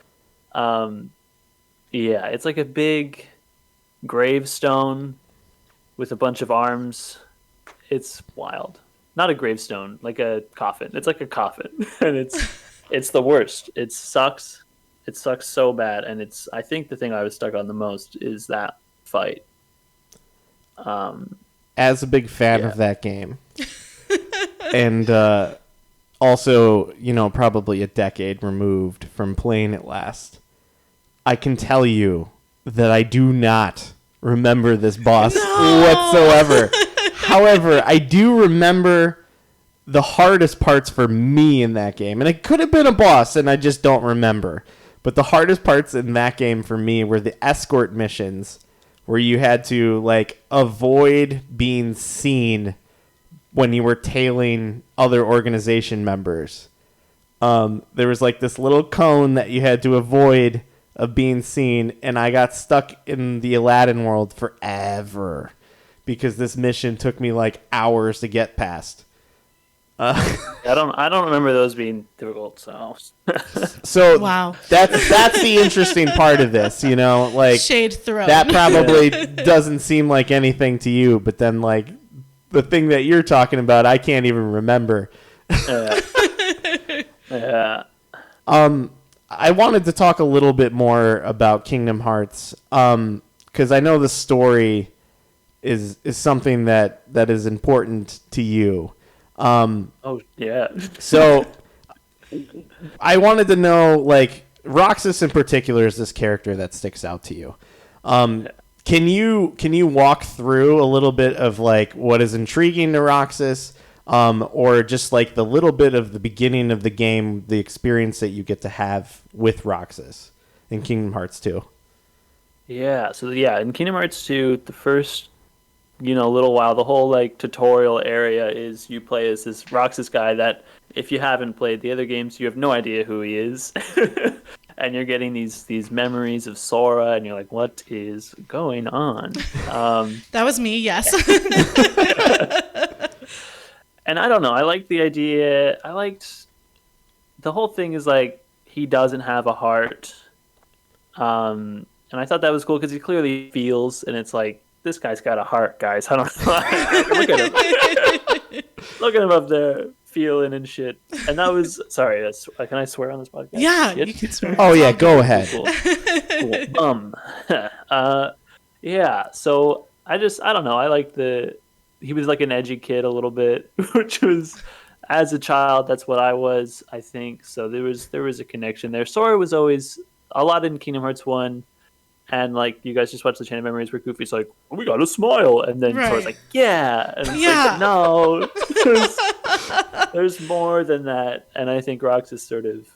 It's like a big gravestone with a bunch of arms. It's wild. Not a gravestone, like a coffin. It's like a coffin, and it's the worst. It sucks. It sucks so bad, and I think the thing I was stuck on the most is that fight. As a big fan of that game, and also, probably a decade removed from playing it last, I can tell you that I do not remember this boss whatsoever. However, I do remember the hardest parts for me in that game. And it could have been a boss, and I just don't remember. But the hardest parts in that game for me were the escort missions, where you had to, avoid being seen when you were tailing other organization members. There was, this little cone that you had to avoid of being seen, and I got stuck in the Aladdin world forever because this mission took me, hours to get past. I don't remember those being difficult. So wow, that's the interesting part of this, shade thrown. That probably doesn't seem like anything to you, but then the thing that you're talking about, I can't even remember. Yeah. I wanted to talk a little bit more about Kingdom Hearts, because I know the story is something that is important to you. Oh yeah. So I wanted to know, Roxas in particular is this character that sticks out to you. Can you walk through a little bit of what is intriguing to Roxas, or just the little bit of the beginning of the game, the experience that you get to have with Roxas in Kingdom Hearts 2? Yeah. So in Kingdom Hearts 2, the first little while, the whole tutorial area is you play as this Roxas guy that, if you haven't played the other games, you have no idea who he is. And you're getting these memories of Sora, and you're like, what is going on? That was me, yes. And I don't know, I liked the idea. I liked the whole thing is he doesn't have a heart. And I thought that was cool because he clearly feels, and it's this guy's got a heart, guys. I don't know. Look at him. Look at him up there, feeling and shit. And that was... Sorry, can I swear on this podcast? Yeah, Shit? you can swear. Oh, yeah, go ahead. Cool. Yeah, so I don't know. I liked he was an edgy kid a little bit, which was... As a child, that's what I was, I think. So there was a connection there. Sora was always a lot in Kingdom Hearts 1. And you guys just watch the Chain of Memories where Goofy's like, oh, we got a smile, and then Sora's like, yeah, and it's no, there's more than that. And I think Roxas sort of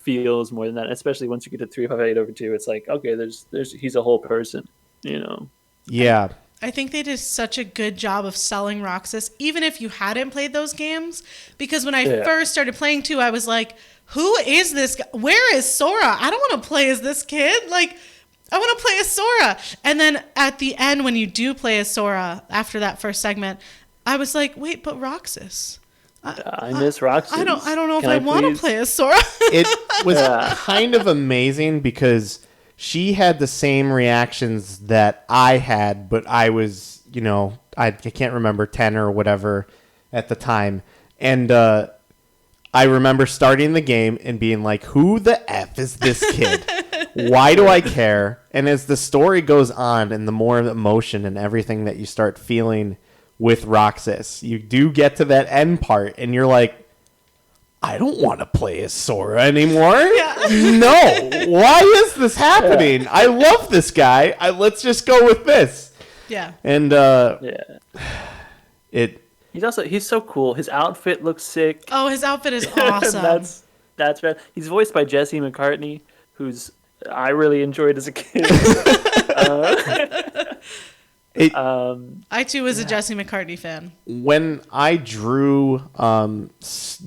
feels more than that, especially once you get to 358/2. It's okay, he's a whole person, Yeah. I think they did such a good job of selling Roxas, even if you hadn't played those games. Because when I first started playing 2, I was like, who is this guy? Where is Sora? I don't want to play as this kid. I want to play as Sora. And then at the end, when you do play as Sora, after that first segment, I was like, wait, but Roxas. I miss Roxas. I don't know if I want to play as Sora. It was kind of amazing because she had the same reactions that I had, but I was, I can't remember, 10 or whatever at the time. And I remember starting the game and being like, who the F is this kid? Why do I care? And as the story goes on and the more emotion and everything that you start feeling with Roxas, you do get to that end part and you're like, I don't want to play as Sora anymore. Yeah. No. Why is this happening? Yeah. I love this guy. Let's just go with this. Yeah. And he's so cool. His outfit looks sick. Oh, his outfit is awesome. That's right. He's voiced by Jesse McCartney, who's I really enjoyed as a kid. I too was a Jesse McCartney fan. When I drew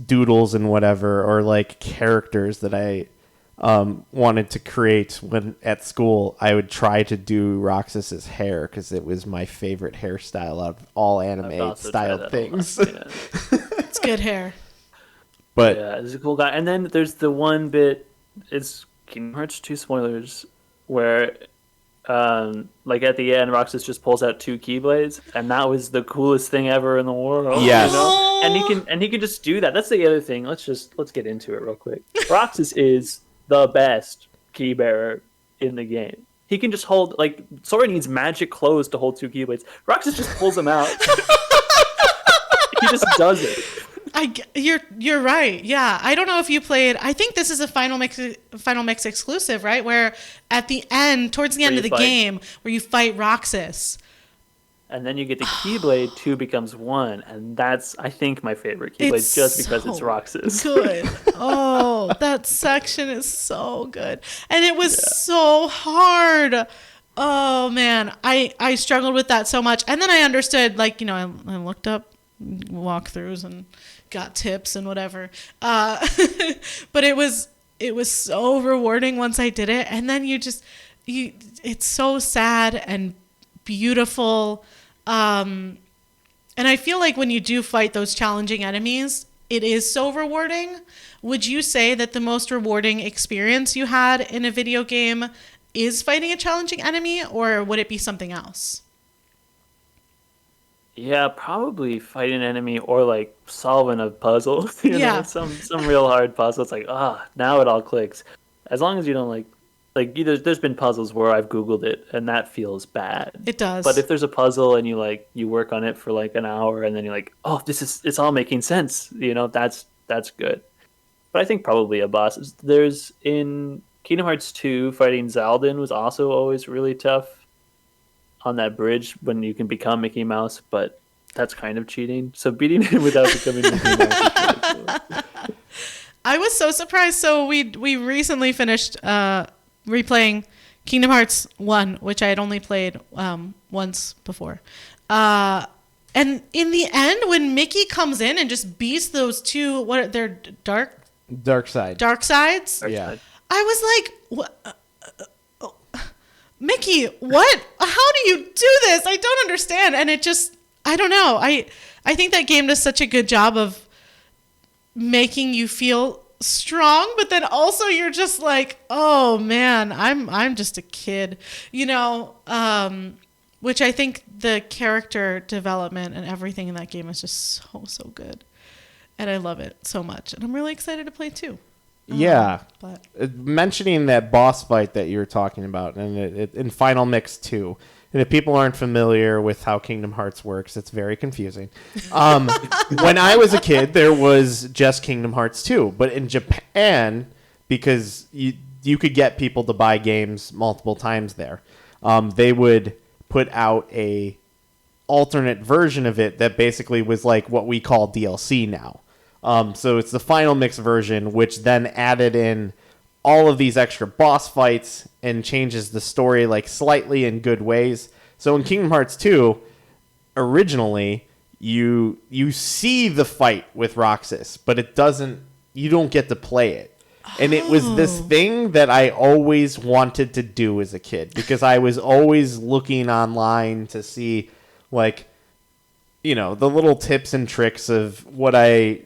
doodles and whatever, or characters that I wanted to create when at school, I would try to do Roxas's hair because it was my favorite hairstyle out of all anime style things. It's good hair. But yeah, he's a cool guy. And then there's the one bit, it's Kingdom Hearts 2 spoilers, where at the end, Roxas just pulls out 2 Keyblades, and that was the coolest thing ever in the world. Yes. And he can just do that. That's the other thing. Let's get into it real quick. Roxas is the best key bearer in the game. He can just hold, Sora needs magic clothes to hold 2 Keyblades. Roxas just pulls them out. He just does it. You're right. Yeah, I don't know if you played. I think this is a Final Mix exclusive, right? Where at the end, towards the end of the game, where you fight Roxas. And then you get the Keyblade, 2 becomes 1, and that's, I think, my favorite Keyblade, just because it's Roxas. Good. Oh, that section is so good. And it was so hard. Oh, man. I struggled with that so much. And then I understood, like, I looked up walkthroughs and got tips and whatever. But it was so rewarding once I did it. And then it's so sad and beautiful. And I feel like when you do fight those challenging enemies, it is so rewarding. Would you say that the most rewarding experience you had in a video game is fighting a challenging enemy, or would it be something else? Yeah, probably fighting an enemy or like solving a puzzle. You know, some real hard puzzle. It's like, now it all clicks. As long as you don't there's been puzzles where I've Googled it and that feels bad. It does. But if there's a puzzle and you work on it for like an hour and then you're like, it's all making sense. That's good. But I think probably a boss. There's in Kingdom Hearts 2, fighting Zaldin was also always really tough on that bridge when you can become Mickey Mouse, but that's kind of cheating. So beating him without becoming Mickey Mouse is really cool. I was so surprised. So we recently finished replaying Kingdom Hearts 1, which I had only played once before. And in the end, when Mickey comes in and just beats those two, they're dark sides. Yeah. I was like, Mickey, what? How do you do this? I don't understand. And it just, I don't know. I think that game does such a good job of making you feel strong, but then also you're just like, oh man, I'm just a kid, which I think the character development and everything in that game is just so good. And I love it so much. And I'm really excited to play too. Yeah. Mentioning that boss fight that you were talking about and in Final Mix 2, and if people aren't familiar with how Kingdom Hearts works, it's very confusing. When I was a kid, there was just Kingdom Hearts 2. But in Japan, because you could get people to buy games multiple times there, they would put out a alternate version of it that basically was like what we call DLC now. So it's the Final Mix version, which then added in all of these extra boss fights and changes the story like slightly in good ways. So in Kingdom Hearts 2, originally you see the fight with Roxas, but you don't get to play it. And it was this thing that I always wanted to do as a kid because I was always looking online to see the little tips and tricks of what I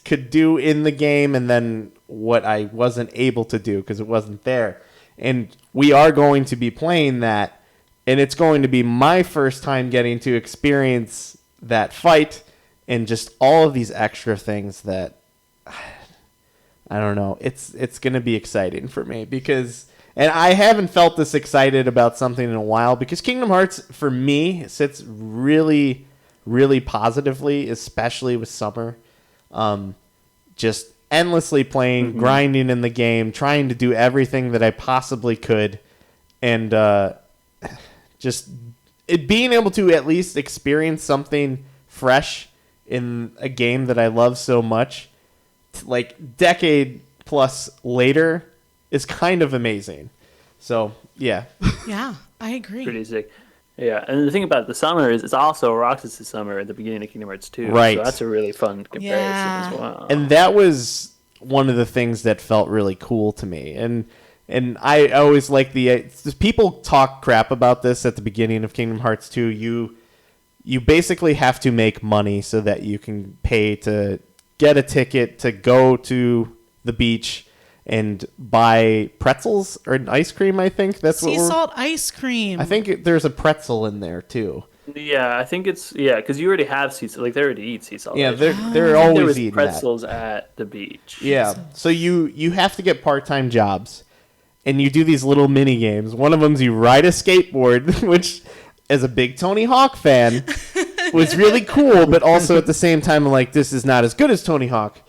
could do in the game and then what I wasn't able to do because it wasn't there. And we are going to be playing that, and it's going to be my first time getting to experience that fight and just all of these extra things that, I don't know, it's going to be exciting for me and I haven't felt this excited about something in a while because Kingdom Hearts, for me, sits really, really positively, especially with Summer. Just endlessly playing, grinding in the game, trying to do everything that I possibly could, and just being able to at least experience something fresh in a game that I love so much, like decade plus later, is kind of amazing. So, yeah. Yeah, I agree. Pretty sick. Yeah, and the thing about the summer is it's also Roxas' summer at the beginning of Kingdom Hearts 2. Right. So that's a really fun comparison as well. And that was one of the things that felt really cool to me. And I always like people talk crap about this at the beginning of Kingdom Hearts 2. You basically have to make money so that you can pay to get a ticket to go to the beach and buy pretzels or an ice cream, I think. That's sea salt ice cream. I think there's a pretzel in there, too. Yeah, I think it's... Yeah, because you already have sea salt. Like, they already eat sea salt. Yeah, they're always eating pretzels at the beach. Yeah, so you have to get part-time jobs, and you do these little mini-games. One of them's you ride a skateboard, which, as a big Tony Hawk fan, was really cool, but also at the same time, I'm like, this is not as good as Tony Hawk.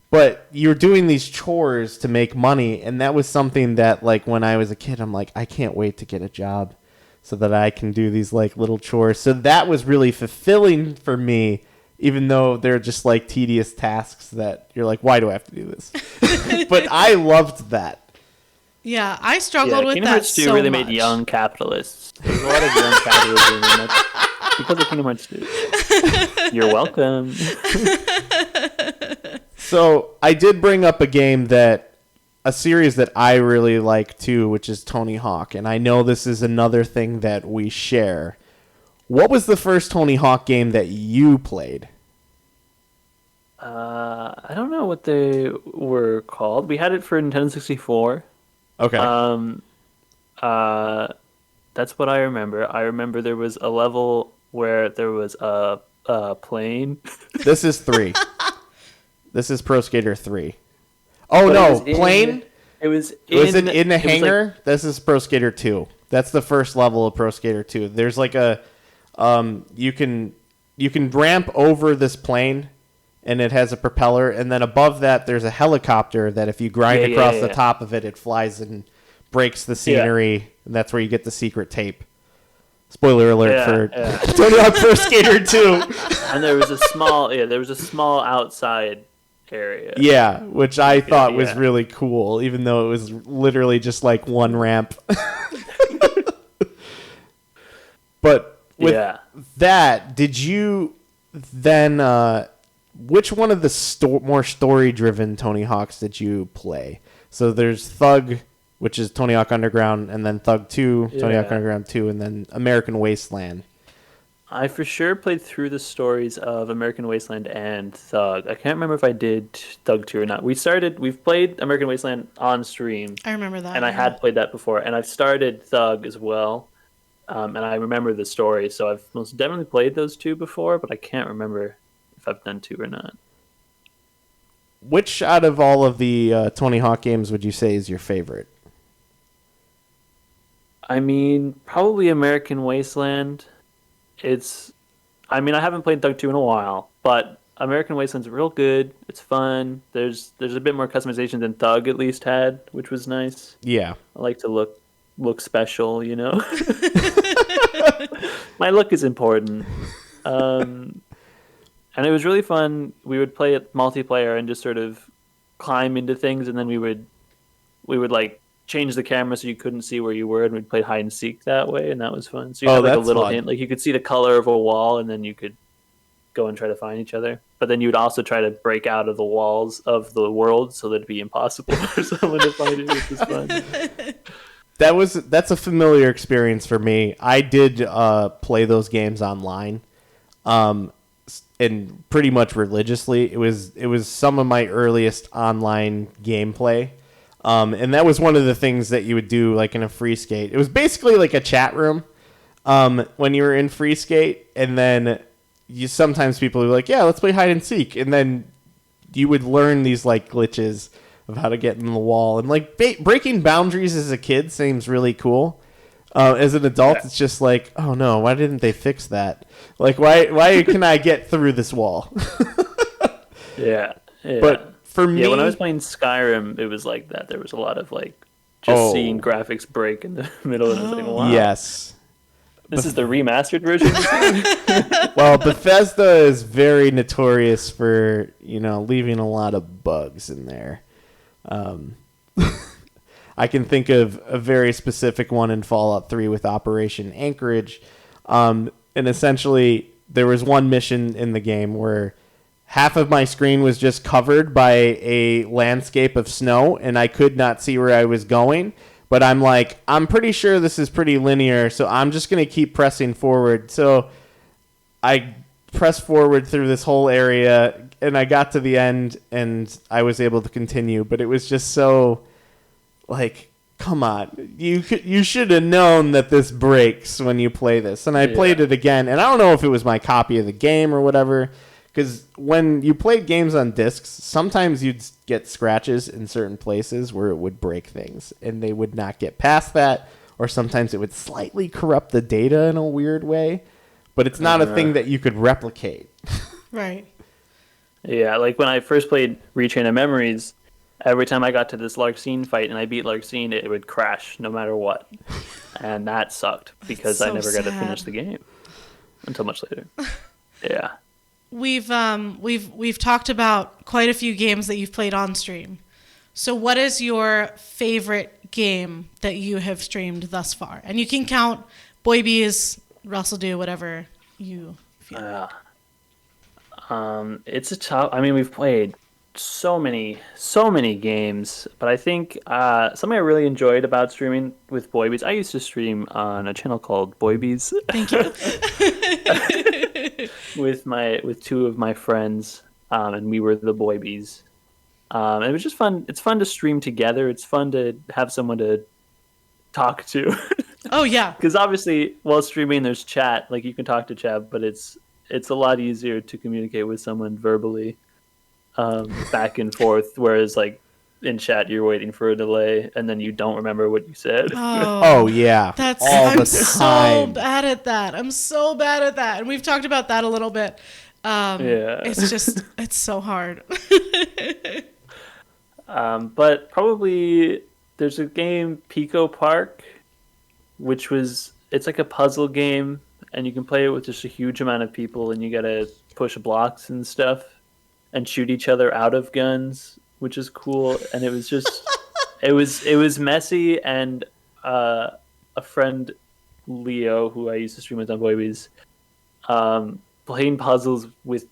But you're doing these chores to make money, and that was something that, like, when I was a kid, I'm like, I can't wait to get a job so that I can do these, like, little chores. So that was really fulfilling for me, even though they're just, like, tedious tasks that you're like, why do I have to do this? But I loved that. Yeah, I struggled with Kingdom that Hearts 2 so really much. made young capitalists. There's a lot of young capitalism, and that's because of Kingdom Hearts 2. You're welcome. So I did bring up a series that I really like too, which is Tony Hawk, and I know this is another thing that we share. What was the first Tony Hawk game that you played? I don't know what they were called. We had it for Nintendo 64. Okay. That's what I remember. I remember there was a level where there was a plane. This is 3. This is Pro Skater 3. Oh, no, plane? It was in the hangar? Like, this is Pro Skater 2. That's the first level of Pro Skater 2. There's like a you can ramp over this plane, and it has a propeller, and then above that there's a helicopter that if you grind across the top of it, it flies and breaks the scenery, and that's where you get the secret tape. Spoiler alert for Tony Hawk Pro Skater 2. And there was a small outside area. Yeah, which I thought was really cool, even though it was literally just like one ramp. But with that, did you then which one of the more story-driven Tony Hawks did you play? So there's Thug, which is Tony Hawk Underground, and then Thug 2, Tony Hawk Underground 2, and then American Wasteland. I for sure played through the stories of American Wasteland and Thug. I can't remember if I did Thug 2 or not. We've played American Wasteland on stream. I remember that. And I had played that before. And I've started Thug as well. And I remember the story. So I've most definitely played those two before, but I can't remember if I've done 2 or not. Which out of all of the Tony Hawk games would you say is your favorite? I mean, probably American Wasteland. I haven't played Thug 2 in a while, but American Wasteland's real good. It's fun. There's a bit more customization than Thug at least had, which was nice. Yeah. I like to look special, you know? My look is important. And it was really fun. We would play it multiplayer and just sort of climb into things, and then we would like change the camera so you couldn't see where you were, and we'd play hide and seek that way, and that was fun. So you had like a little hint, like you could see the color of a wall, and then you could go and try to find each other. But then you would also try to break out of the walls of the world so that it'd be impossible for someone to find it, which was fun. That's a familiar experience for me. I did play those games online, and pretty much religiously. It was some of my earliest online gameplay. And that was one of the things that you would do, like in a free skate. It was basically like a chat room when you were in free skate, and then sometimes people would be like, "Yeah, let's play hide and seek," and then you would learn these like glitches of how to get in the wall, and like breaking boundaries as a kid seems really cool. As an adult, it's just like, oh no, why didn't they fix that? Like, why can I get through this wall? Yeah. But for me, when I was playing Skyrim, it was like that. There was a lot of like just seeing graphics break in the middle, and I was like, wow. Yes. This is the remastered version. Well, Bethesda is very notorious for, leaving a lot of bugs in there. I can think of a very specific one in Fallout 3 with Operation Anchorage. And essentially, there was one mission in the game where half of my screen was just covered by a landscape of snow, and I could not see where I was going. But I'm like, I'm pretty sure this is pretty linear, so I'm just going to keep pressing forward. So I pressed forward through this whole area, and I got to the end, and I was able to continue. But it was just so, like, come on. You should have known that this breaks when you play this. And I played it again, and I don't know if it was my copy of the game or whatever, because when you played games on discs, sometimes you'd get scratches in certain places where it would break things, and they would not get past that, or sometimes it would slightly corrupt the data in a weird way. but it's not a thing that you could replicate. Right. Yeah, like when I first played Retrain of Memories, every time I got to this Larxene fight and I beat Larxene, it would crash no matter what. And that sucked because I never got to finish the game until much later. Yeah. We've talked about quite a few games that you've played on stream. So what is your favorite game that you have streamed thus far? And you can count Boybies, ruscledew, whatever you feel. It's a tough. I mean, we've played so many games, but I think something I really enjoyed about streaming with Boybies. I used to stream on a channel called Boybies. Thank you. with two of my friends, and we were the Boybies. And it was just fun. It's fun to stream together. It's fun to have someone to talk to. Oh yeah. Because obviously, while streaming, there's chat. Like you can talk to chat, but it's a lot easier to communicate with someone verbally, back and forth. Whereas like in chat, you're waiting for a delay, and then you don't remember what you said. Oh yeah. I'm so bad at that. And we've talked about that a little bit. Yeah. It's so hard. But probably there's a game, Pico Park, which it's like a puzzle game, and you can play it with just a huge amount of people, and you gotta push blocks and stuff and shoot each other out of guns, which is cool. And it was just it was messy, and a friend, Leo, who I used to stream with on Boybies, playing puzzles with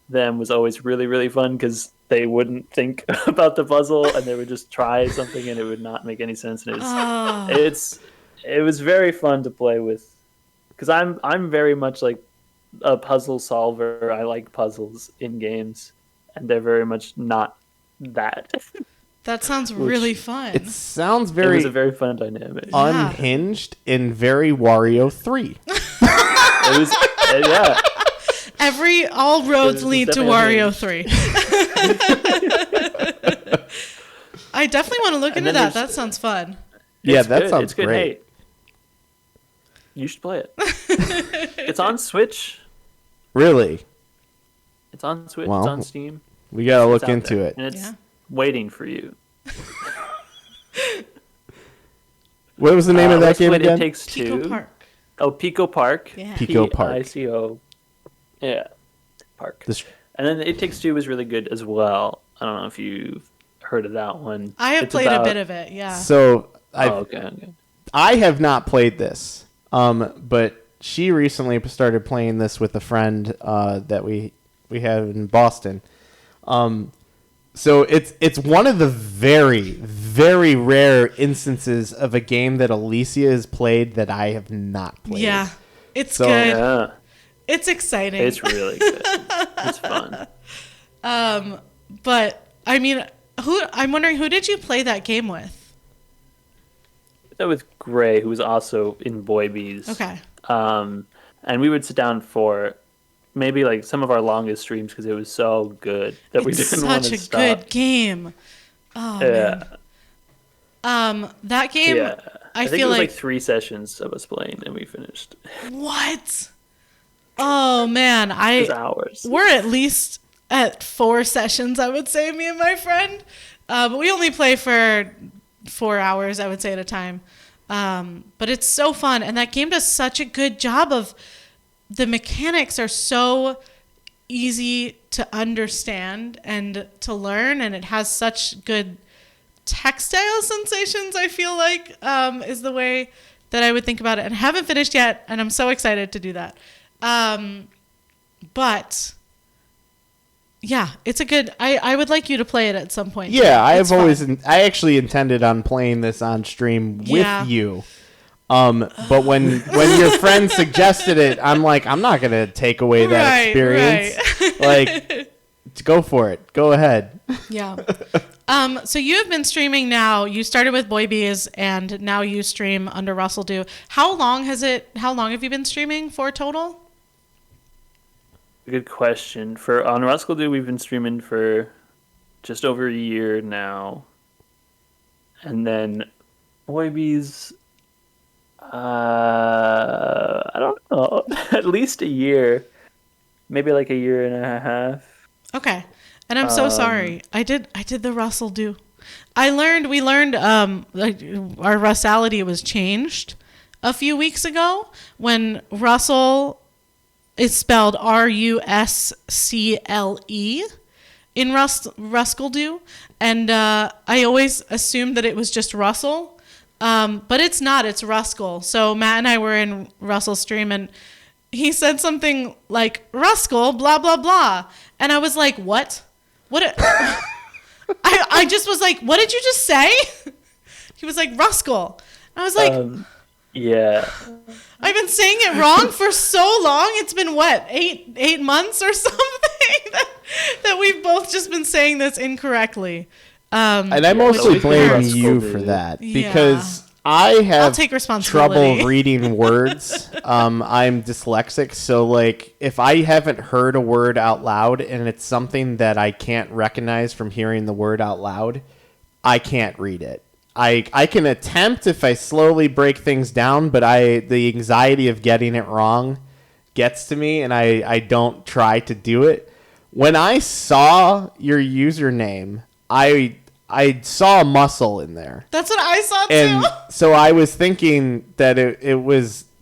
them was always really, really fun because they wouldn't think about the puzzle and they would just try something and it would not make any sense. And it was very fun to play with because I'm very much like a puzzle solver. I like puzzles in games, and they're very much not that. That sounds really fun. It sounds It was a very fun dynamic. Unhinged in very Wario 3. It was, yeah. All roads lead to Wario 3. I definitely want to look into that. That sounds fun. Yeah, that sounds good. great. Hey, you should play it. It's on Switch. Really? It's on Switch. Well, it's on Steam. We gotta look into it. And it's waiting for you. What was the name of that game again? It Takes Pico Two. Park. Oh, Pico Park. Yeah. Pico Park. Pico. Yeah. Park. And then It Takes Two was really good as well. I don't know if you've heard of that one. I have played a bit of it, yeah. So okay. I have not played this, but she recently started playing this with a friend that we have in Boston. So it's one of the very, very rare instances of a game that Alicia has played that I have not played. Yeah, it's good. Yeah. It's exciting. It's really good. It's fun. But I mean, I'm wondering who did you play that game with? That was Gray, who was also in Boybies. Okay. And we would sit down for maybe like some of our longest streams because it was so good that we didn't want to stop. Such a good game. Oh man. That game. Yeah. I think feel it was like 3 sessions of us playing and we finished. What? Oh man, It was hours. We're at least at 4 sessions, I would say, me and my friend. But we only play for 4 hours, I would say, at a time. But it's so fun, and that game does such a good job of the mechanics are so easy to understand and to learn, and it has such good tactile sensations, I feel like, is the way that I would think about it. And I haven't finished yet, and I'm so excited to do that. But yeah, it's a good. I would like you to play it at some point. Yeah, I actually intended on playing this on stream with you. But when your friend suggested it, I'm like, I'm not gonna take away that experience. Right. Like, go for it. Go ahead. Yeah. So you have been streaming now. You started with Boybies, and now you stream under ruscledew. How long have you been streaming for total? Good question. On ruscledew, we've been streaming for just over a year now, and then Boybies, I don't know. At least a year, maybe like a year and a half. Okay. And I'm so sorry. I did the ruscledew. We learned like our russality was changed a few weeks ago when Russell is spelled Ruscle in ruscledew, and I always assumed that it was just Russell, but it's not. It's Ruscle. So Matt and I were in Russell's stream, and he said something like Ruscle, blah blah blah, and I was like, what? I just was like, what did you just say? He was like, Ruscle. I was like, yeah. I've been saying it wrong for so long. It's been what, eight months or something that we've both just been saying this incorrectly. And I mostly blame you for that because I have take responsibility. Trouble reading words. I'm dyslexic, so like if I haven't heard a word out loud and it's something that I can't recognize from hearing the word out loud, I can't read it. I can attempt if I slowly break things down, but the anxiety of getting it wrong gets to me, and I don't try to do it. When I saw your username, I saw a muscle in there. That's what I saw too. And so I was thinking that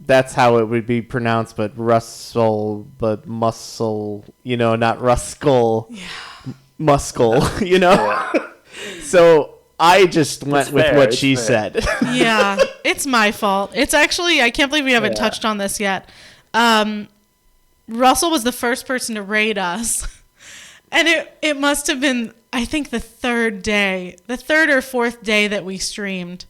that's how it would be pronounced, but Russell, but muscle, not Ruscle, muscle, So I just went with what she said. Yeah, it's my fault. It's actually, I can't believe we haven't touched on this yet. Russell was the first person to raid us. And it must have been, I think, the third or fourth day that we streamed.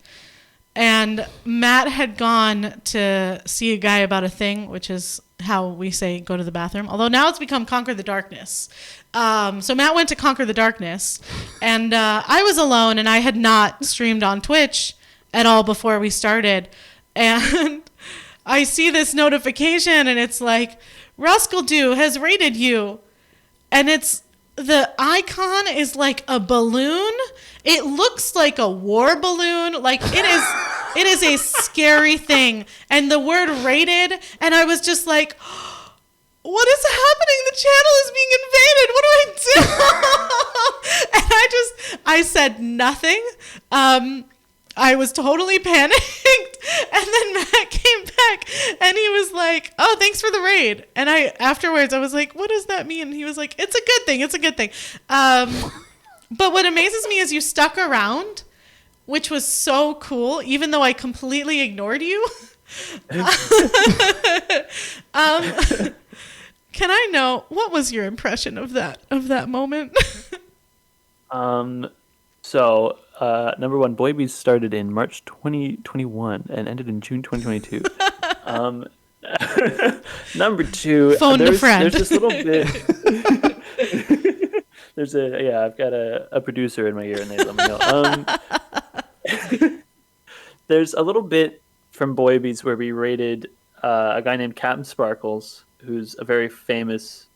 And Matt had gone to see a guy about a thing, which is how we say go to the bathroom. Although now it's become conquer the darkness. So Matt went to conquer the darkness. And I was alone, and I had not streamed on Twitch at all before we started. And I see this notification, and it's like, ruscledew has raided you. And the icon is like a balloon. It looks like a war balloon. Like it is a scary thing. And the word raided, and I was just like, what is happening? The channel is being invaded. What do I do? And I said nothing. I was totally panicked. And then Matt came back and he was like, oh, thanks for the raid. And afterwards I was like, what does that mean? And he was like, it's a good thing. It's a good thing. But what amazes me is you stuck around, which was so cool, even though I completely ignored you. Can I know, what was your impression of that moment? So, number one, Boy Bees started in March 2021 and ended in June 2022. Number two, Phone a friend. There's this little bit. I've got a producer in my ear, and they let me know. There's a little bit from Boy Bees where we rated a guy named Captain Sparkles, who's a very famous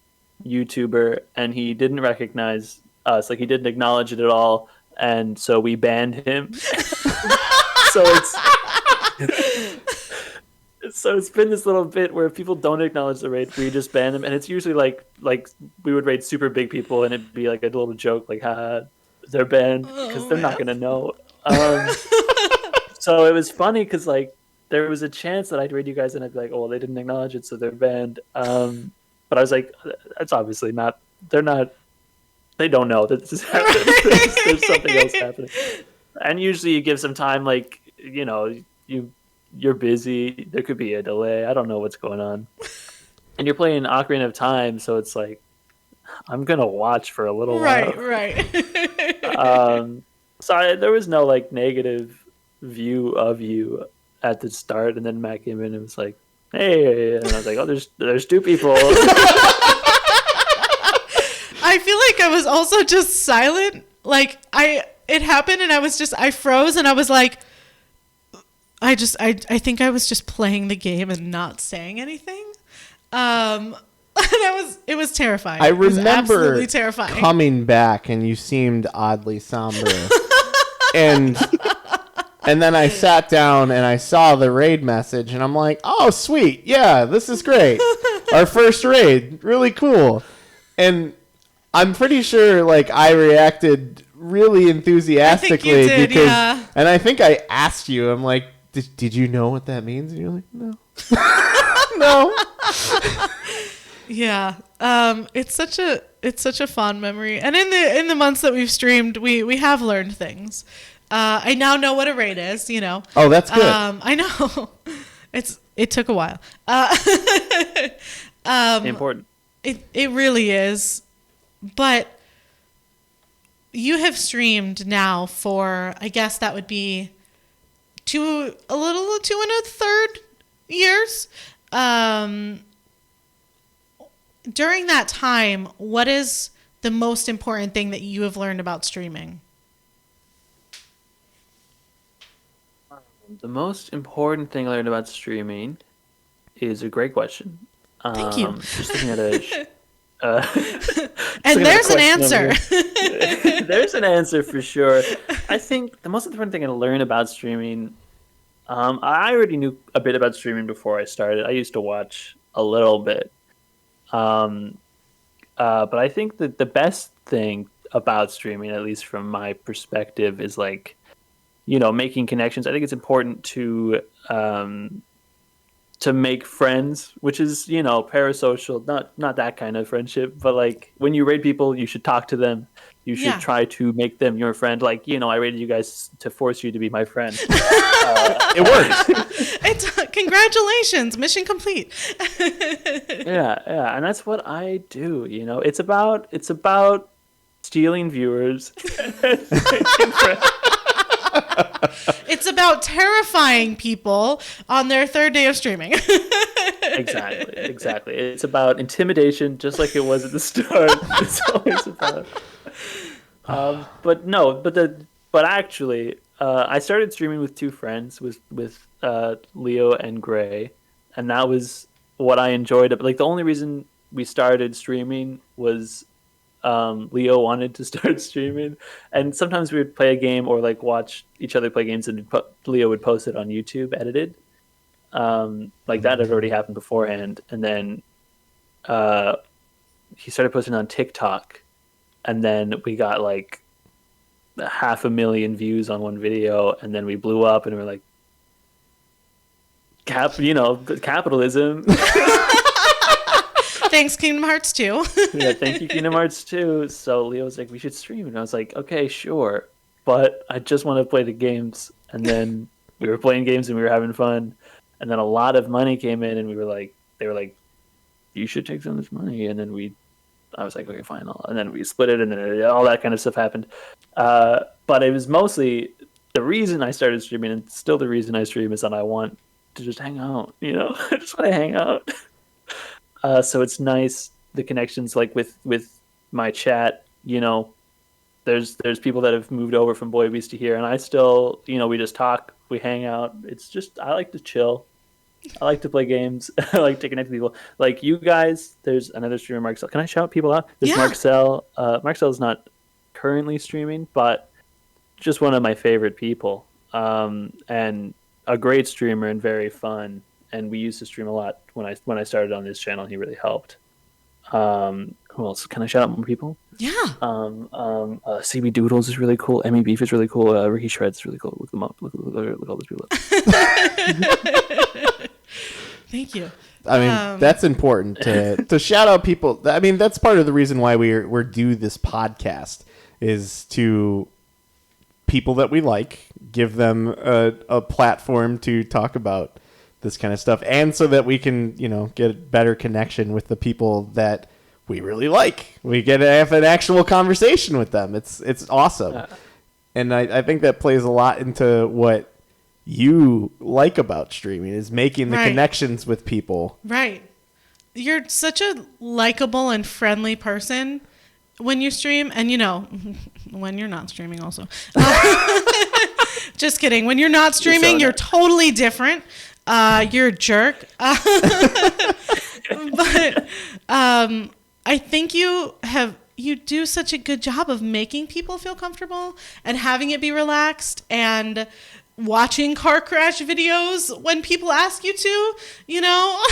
YouTuber, and he didn't recognize us. Like, he didn't acknowledge it at all. And so we banned him. So it's been this little bit where if people don't acknowledge the raid, we just ban them. And it's usually like we would raid super big people, and it'd be like a little joke, like, haha, they're banned because they're not gonna know. So it was funny because like there was a chance that I'd raid you guys and I'd be like, oh, well, they didn't acknowledge it, so they're banned. But I was like, that's obviously not. They're not. They don't know that this is happening. There's something else happening. And usually you give some time, like, you're busy. There could be a delay. I don't know what's going on. And you're playing Ocarina of Time, so it's like, I'm going to watch for a little while. Right. So there was no, like, negative view of you at the start. And then Matt came in and was like, hey. And I was like, oh, there's two people. I feel like I was also just silent. Like it happened and I froze and I was like, I think I was just playing the game and not saying anything. And it was terrifying. I remember it was absolutely terrifying. Coming back and you seemed oddly somber. And And then I sat down and I saw the raid message and I'm like, oh, sweet. Yeah, this is great. Our first raid. Really cool. And I'm pretty sure like I reacted really enthusiastically. I think you did, because, yeah. And I think I asked you, I'm like, did you know what that means? And you're like, no. No. Yeah. It's such a fond memory. And in the months that we've streamed, we have learned things. I now know what a raid is, you know. Oh, that's good. I know. It took a while. Important. It really is. But you have streamed now for, I guess that would be 2.33 years. During that time, what is the most important thing that you have learned about streaming? The most important thing I learned about streaming is a great question. Thank you. Just looking at a... and there's an answer. There's an answer for sure. I think the most important thing I learned about streaming, I already knew a bit about streaming before I started. I used to watch a little bit. But I think that the best thing about streaming, at least from my perspective, is like, you know, making connections. I think it's important to make friends, which is, you know, parasocial, not that kind of friendship, but like when you raid people, you should talk to them. You should try to make them your friend. Like, you know, I raided you guys to force you to be my friend. It works. Congratulations, mission complete. yeah, and that's what I do. You know, it's about stealing viewers. It's about terrifying people on their third day of streaming. Exactly. It's about intimidation, just like it was at the start. It's always about. But actually, I started streaming with two friends, with Leo and Gray, and that was what I enjoyed. Like the only reason we started streaming was Leo wanted to start streaming, and sometimes we would play a game or like watch each other play games, and Leo would post it on YouTube edited. Like that had already happened beforehand, and then he started posting on TikTok, and then we got like 500,000 views on one video, and then we blew up, and we're like, capitalism. Thanks, Kingdom Hearts 2. Yeah, thank you, Kingdom Hearts 2. So Leo was like, we should stream. And I was like, okay, sure. But I just want to play the games. And then we were playing games and we were having fun. And then a lot of money came in, and they were like, you should take some of this money. And then I was like, okay, fine. And then we split it, and then all that kind of stuff happened. But it was mostly the reason I started streaming, and still the reason I stream, is that I want to just hang out, you know? I just want to hang out. So it's nice, the connections, like with my chat, you know, there's people that have moved over from Boy Beast to here, and I still, you know, we just talk, we hang out. It's just, I like to chill. I like to play games. I like to connect with people. Like you guys, there's another streamer, Marcel. Can I shout people out? There's Marcel. Marcel's not currently streaming, but just one of my favorite people. And a great streamer and very fun. And we used to stream a lot when I started on this channel. He really helped. Who else? Can I shout out more people? Yeah. CB Doodles is really cool. Emmy Beef is really cool. Ricky Shreds is really cool. Look them up. Look all those people up. Thank you. I mean, that's important to shout out people. I mean, that's part of the reason why we're do this podcast, is to people that we like, give them a platform to talk about this kind of stuff, and so that we can, you know, get a better connection with the people that we really like. We get to have an actual conversation with them. It's awesome. And I think that plays a lot into what you like about streaming, is making the connections with people. Right. You're such a likable and friendly person when you stream, and you know, when you're not streaming also. Just kidding. When you're not streaming, you're totally different. You're a jerk. But I think you do such a good job of making people feel comfortable and having it be relaxed, and watching car crash videos when people ask you to, you know?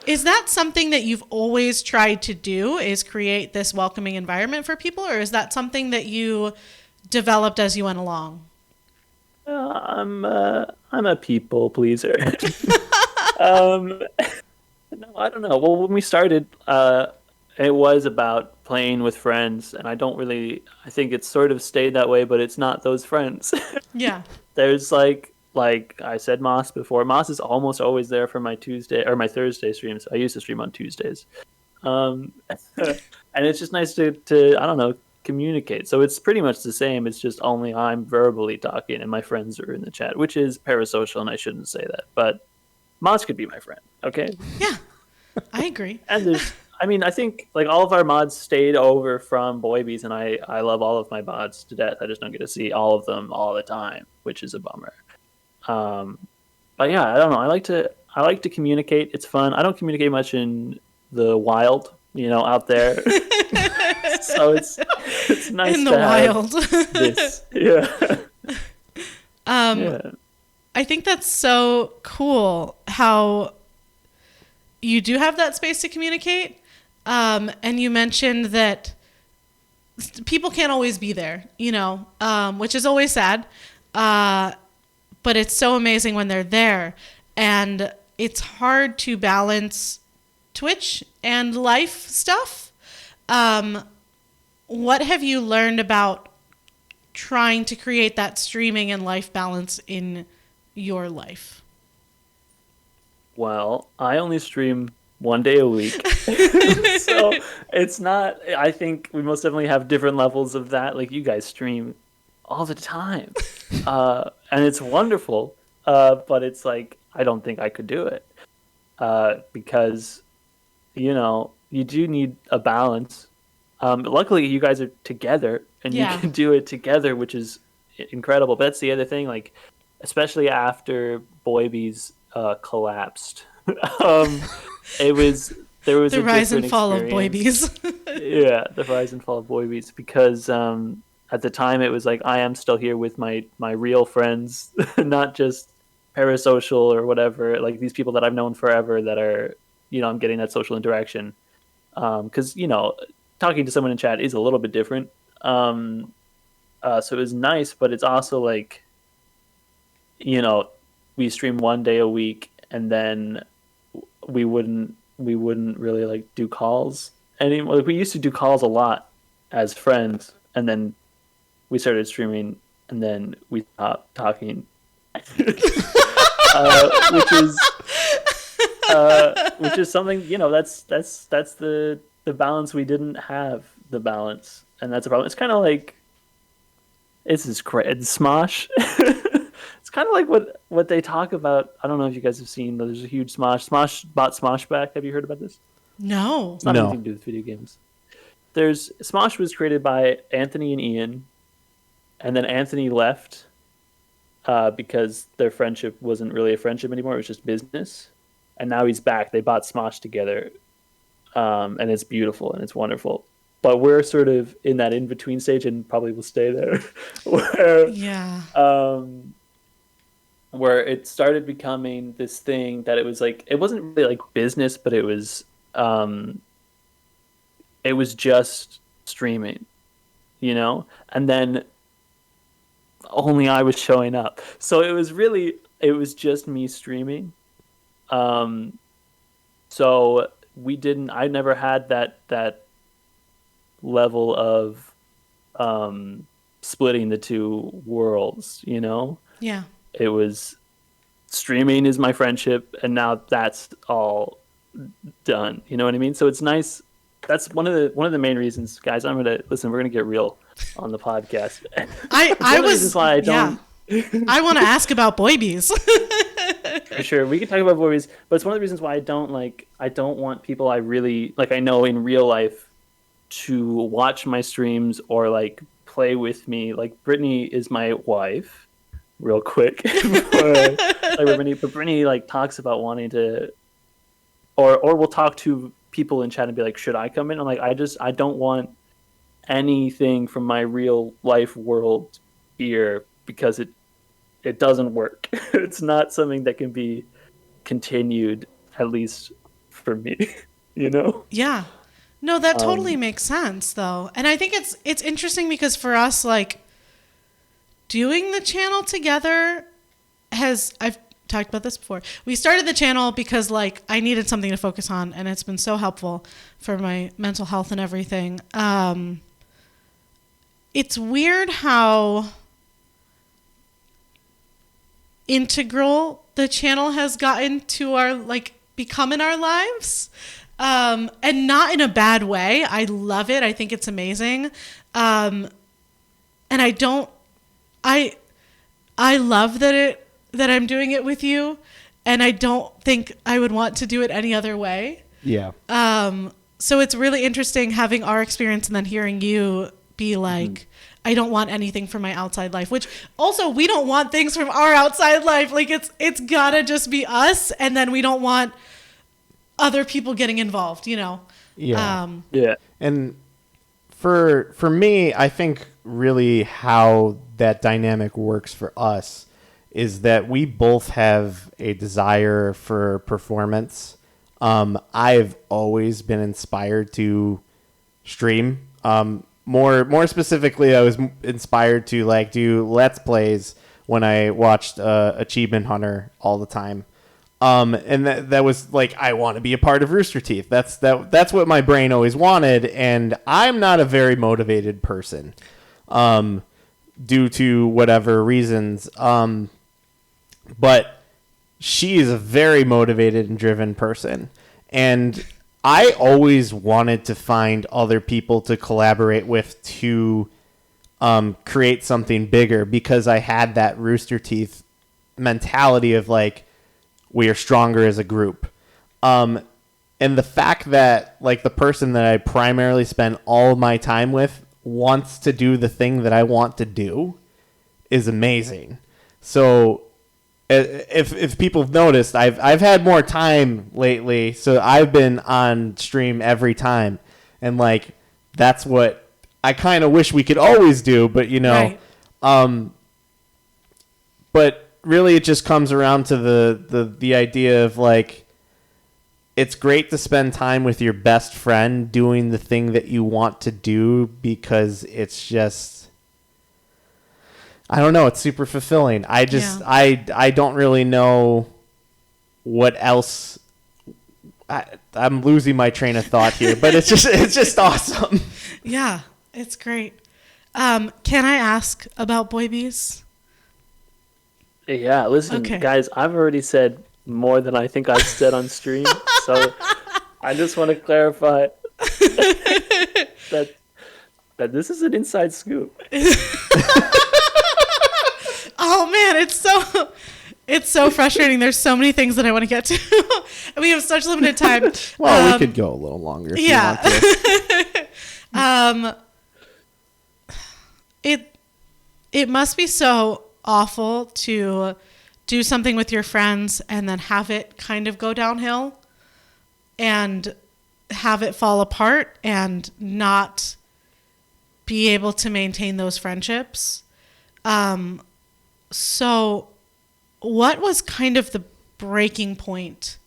Is that something that you've always tried to do, is create this welcoming environment for people? Or is that something that you developed as you went along? I'm a people pleaser. No, I don't know. Well, when we started, it was about playing with friends, and I think it's sort of stayed that way, but it's not those friends. Yeah. There's like I said, Moss before. Moss is almost always there for my Tuesday or my Thursday streams. I used to stream on Tuesdays. And it's just nice to I don't know, communicate. So it's pretty much the same. It's just only I'm verbally talking and my friends are in the chat, which is parasocial, and I shouldn't say that. But mods could be my friend, okay? Yeah, I agree. And I think like all of our mods stayed over from Boybies, and I love all of my mods to death. I just don't get to see all of them all the time, which is a bummer. But yeah, I don't know. I like to communicate. It's fun. I don't communicate much in the wild, out there. So it's nice in the to wild. have this. Yeah. Yeah. I think that's so cool how you do have that space to communicate. And you mentioned that people can't always be there, which is always sad. But it's so amazing when they're there. And it's hard to balance Twitch and life stuff. What have you learned about trying to create that streaming and life balance in your life? Well, I only stream one day a week. So it's not, I think we most definitely have different levels of that. Like you guys stream all the time. And it's wonderful. But it's like, I don't think I could do it. Because, you do need a balance. Luckily you guys are together and you can do it together, which is incredible. But that's the other thing, like, especially after Boybies collapsed. There was the rise and fall of Boybies. Yeah, the rise and fall of Boybies, because at the time it was like I am still here with my real friends, not just parasocial or whatever, like these people that I've known forever that are, I'm getting that social interaction. Because, talking to someone in chat is a little bit different. So it was nice, but it's also like, we stream one day a week and then we wouldn't really like do calls anymore. Like we used to do calls a lot as friends, and then we started streaming and then we stopped talking. Which is something, that's the balance. We didn't have the balance, and that's a problem. It's kind of like, this is great. Smosh. It's kind of like what they talk about. I don't know if you guys have seen, but there's a huge Smosh bought Smosh back. Have you heard about this? No. It's not anything to do with video games. Smosh was created by Anthony and Ian, and then Anthony left because their friendship wasn't really a friendship anymore. It was just business. And now he's back. They bought Smosh together, and it's beautiful and it's wonderful. But we're sort of in that in-between stage, and probably will stay there, where it started becoming this thing that it was like, it wasn't really like business, but it was just streaming, and then only I was showing up. So it was just me streaming. So I never had that level of splitting the two worlds, Yeah. It was streaming is my friendship, and now that's all done. You know what I mean? So it's nice. That's one of the main reasons, guys. We're gonna get real on the podcast. I want to ask about Boybies. For sure, we can talk about Boybies, but it's one of the reasons why I don't want people I really like, I know in real life, to watch my streams or like play with me. Like Brittany is my wife. Real quick, but Brittany like talks about wanting to, or we'll talk to people in chat and be like, should I come in? I'm like, I don't want anything from my real life world here because it doesn't work. It's not something that can be continued, at least for me, you know? Yeah. No, that totally makes sense though. And I think it's interesting because for us, like, doing the channel together I've talked about this before. We started the channel because like I needed something to focus on, and it's been so helpful for my mental health and everything. It's weird how integral the channel has gotten to our, like, become in our lives. And not in a bad way. I love it. I think it's amazing. And I love that I'm doing it with you, and I don't think I would want to do it any other way. Yeah. So it's really interesting having our experience and then hearing you be like, I don't want anything from my outside life, which also we don't want things from our outside life. Like it's gotta just be us, and then we don't want other people getting involved, you know? Yeah. Yeah. And for me, I think really how that dynamic works for us is that we both have a desire for performance. I've always been inspired to stream. More specifically, I was inspired to like do Let's Plays when I watched Achievement Hunter all the time. And that was like, I want to be a part of Rooster Teeth. That's what my brain always wanted, and I'm not a very motivated person, due to whatever reasons. But she is a very motivated and driven person, and I always wanted to find other people to collaborate with to create something bigger, because I had that Rooster Teeth mentality of like, we are stronger as a group. And the fact that like the person that I primarily spend all of my time with wants to do the thing that I want to do is amazing. So if people have noticed, I've had more time lately, so I've been on stream every time, and like that's what I kind of wish we could always do, but you know, right. But really it just comes around to the idea of like, it's great to spend time with your best friend doing the thing that you want to do, because it's just, I don't know, it's super fulfilling. I don't really know what else. I'm losing my train of thought here, but it's just awesome. Yeah, it's great. Can I ask about Boy Bees? Yeah, listen, guys, I've already said more than I think I've said on stream, so I just want to clarify that this is an inside scoop. Oh man, it's so frustrating. There's so many things that I want to get to. We have such limited time. Well, we could go a little longer if you want to. It must be so awful to do something with your friends and then have it kind of go downhill and have it fall apart and not be able to maintain those friendships. So what was kind of the breaking point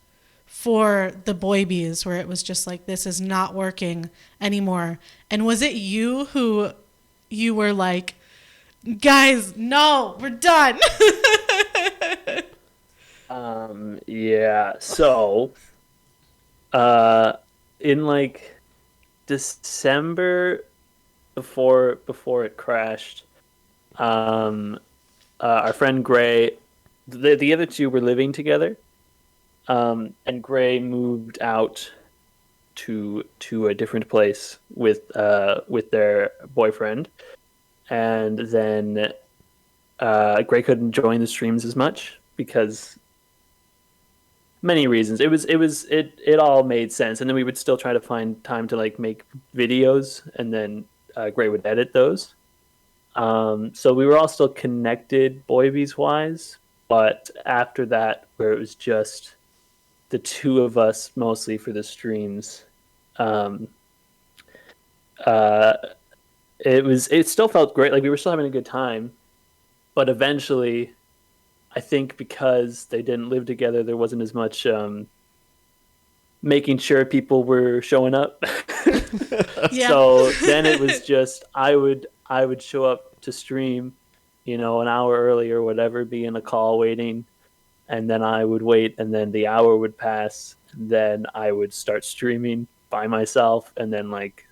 for the Boy Bees where it was just like, this is not working anymore? And was it you were like, guys, no, we're done? Yeah. So, in like December before it crashed, our friend Gray, the other two were living together, and Gray moved out to a different place with their boyfriend, and then Gray couldn't join the streams as much because many reasons. It all made sense, and then we would still try to find time to like make videos, and then Gray would edit those. So we were all still connected Boy Bees wise, but after that, where it was just the two of us mostly for the streams, it still felt great. Like we were still having a good time, But eventually, I think because they didn't live together, there wasn't as much making sure people were showing up. Yeah. So then it was just I would show up to stream, an hour early or whatever, be in a call waiting, and then I would wait, and then the hour would pass, and then I would start streaming by myself, and then like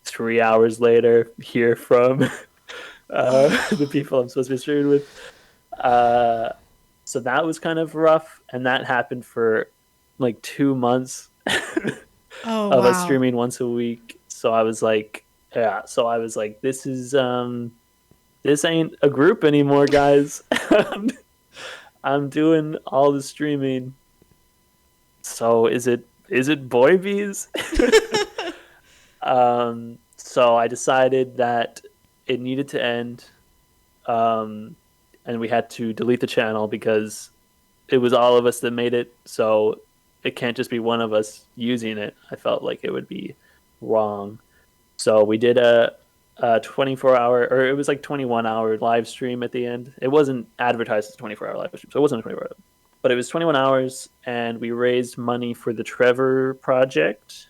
3 hours later hear from the people I'm supposed to be streaming with. So that was kind of rough, and that happened for like 2 months of us streaming once a week. So I was like, this ain't a group anymore, guys. I'm doing all the streaming. So is it boy bees? So I decided that it needed to end, and we had to delete the channel because it was all of us that made it. So it can't just be one of us using it. I felt like it would be wrong. So we did a 24-hour, or it was like 21-hour live stream at the end. It wasn't advertised as a 24-hour live stream, so it wasn't a 24-hour, but it was 21 hours, and we raised money for the Trevor project,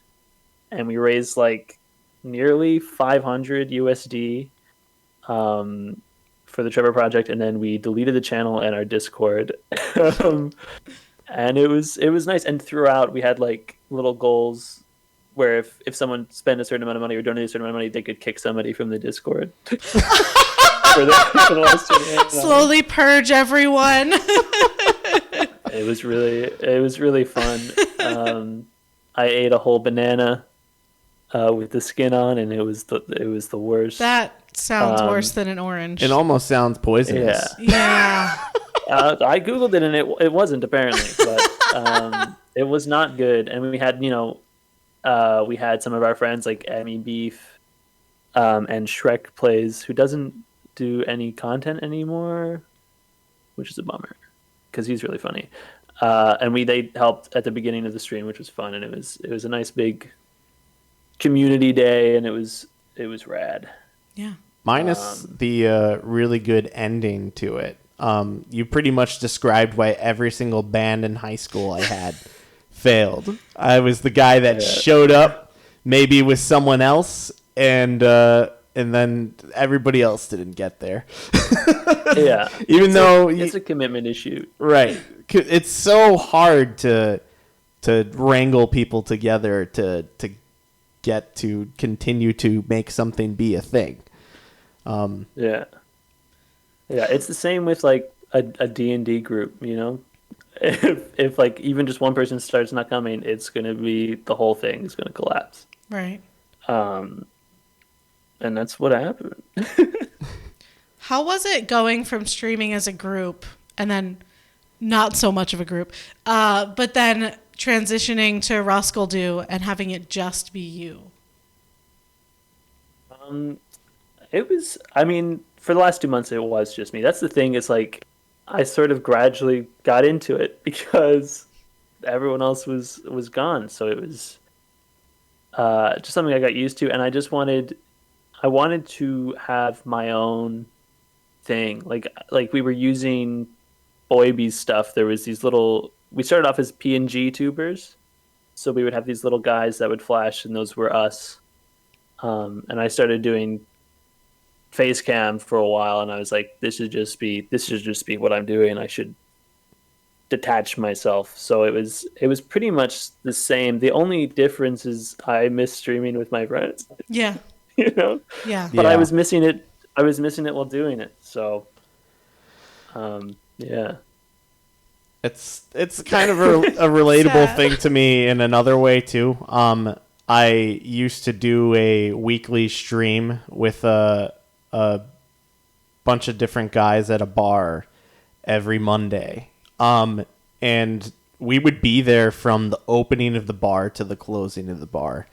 and we raised like nearly 500 USD for the Trevor project, and then we deleted the channel and our Discord. And it was nice. And throughout, we had like little goals where if someone spent a certain amount of money or donated a certain amount of money, they could kick somebody from the Discord. for the last 28 hours. Slowly purge everyone. It was really fun. I ate a whole banana with the skin on, and it was the worst. That sounds worse than an orange. It almost sounds poisonous. Yeah. I googled it, and it wasn't, apparently, but it was not good. And we had we had some of our friends like Emmy Beef and Shrek Plays, who doesn't do any content anymore, which is a bummer because he's really funny. And they helped at the beginning of the stream, which was fun, and it was a nice big community day, and it was rad. Yeah. Minus the really good ending to it. You pretty much described why every single band in high school I had failed. I was the guy that showed up maybe with someone else, and then everybody else didn't get there. Yeah. Even though it's a commitment issue. Right. It's so hard to wrangle people together to get to continue to make something be a thing. Yeah, it's the same with like a D&D group, if like even just one person starts not coming, it's going to be the whole thing is going to collapse. Right. And that's what happened. How was it going from streaming as a group and then not so much of a group, but then transitioning to ruscledew and having it just be you? It was, for the last 2 months, it was just me. That's the thing. It's like I sort of gradually got into it because everyone else was gone. So it was just something I got used to, and I wanted to have my own thing. Like we were using Boybe's stuff. There was these we started off as PNG tubers, so we would have these little guys that would flash, and those were us. And I started doing face cam for a while, and I was like, this should just be what I'm doing. I should detach myself. So it was pretty much the same. The only difference is I miss streaming with my friends. Yeah. Yeah. But I was missing it while doing it. So yeah. It's kind of a relatable thing to me in another way too. I used to do a weekly stream with a bunch of different guys at a bar every Monday. And we would be there from the opening of the bar to the closing of the bar.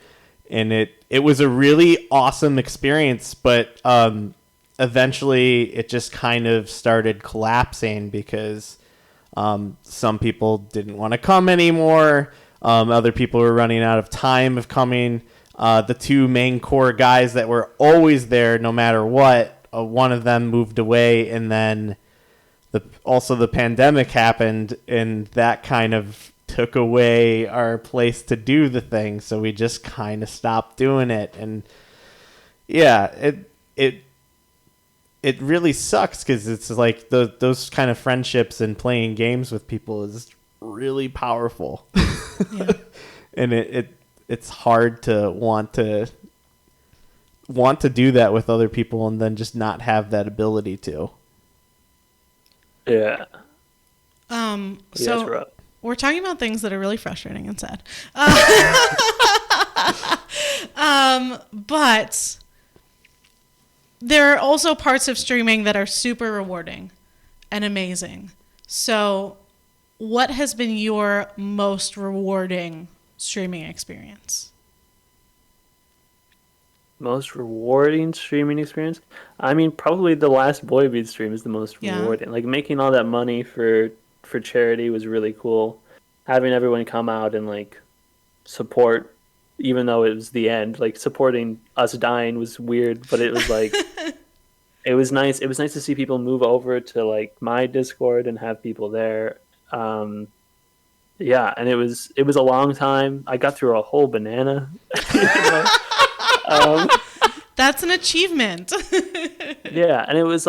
And it was a really awesome experience, but eventually it just kind of started collapsing because some people didn't want to come anymore. Other people were running out of time of coming. The two main core guys that were always there no matter what one of them moved away, and then also the pandemic happened, and that kind of took away our place to do the thing, so we just kind of stopped doing it. And yeah, it really sucks, because it's like those kind of friendships and playing games with people is really powerful. Yeah. And it's hard to want to do that with other people and then just not have that ability to. Yeah. So we're talking about things that are really frustrating and sad. But there are also parts of streaming that are super rewarding and amazing. So what has been your most rewarding streaming experience? Most rewarding streaming experience? I mean, probably the last Boy Beat stream is the most rewarding. Like, making all that money for charity was really cool. Having everyone come out and, like, support, even though it was the end, like, supporting us dying was weird, but it was like it was nice. It was nice to see people move over to, like, my Discord and have people there. Yeah, and it was a long time. I got through a whole banana. That's an achievement. Yeah, and it was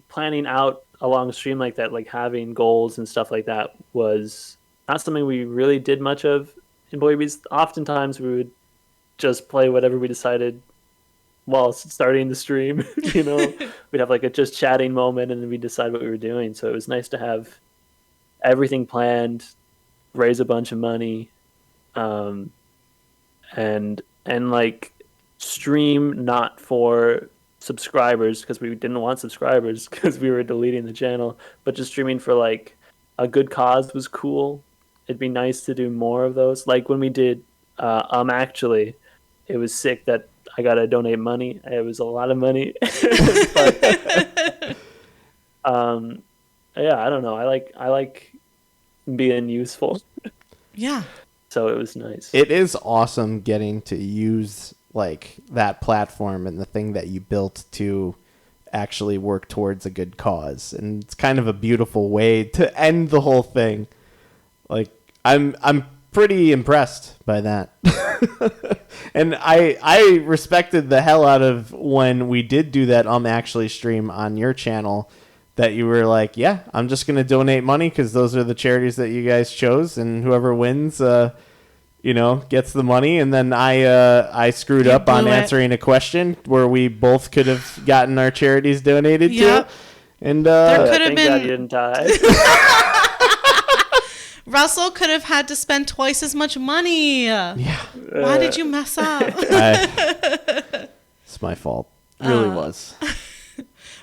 planning out a long stream like that, like having goals and stuff like that, was not something we really did much of in Boy Beats. Oftentimes we would just play whatever we decided while starting the stream. We'd have like a just chatting moment, and then we'd decide what we were doing. So it was nice to have everything planned, raise a bunch of money, and like stream not for subscribers, because we didn't want subscribers because we were deleting the channel, but just streaming for like a good cause was cool. It'd be nice to do more of those. Like when we did actually, it was sick that I got to donate money. It was a lot of money. But yeah, I don't know. I like being useful. Yeah. So it was nice. It is awesome getting to use like that platform and the thing that you built to actually work towards a good cause. And it's kind of a beautiful way to end the whole thing. Like I'm pretty impressed by that. And I respected the hell out of when we did do that actually stream on your channel, that you were like, yeah, I'm just going to donate money because those are the charities that you guys chose, and whoever wins, gets the money. And then I screwed up on answering a question where we both could have gotten our charities donated to. And there could have been... God you didn't die. Russell could have had to spend twice as much money. Yeah. Why did you mess up? It's my fault. It really was.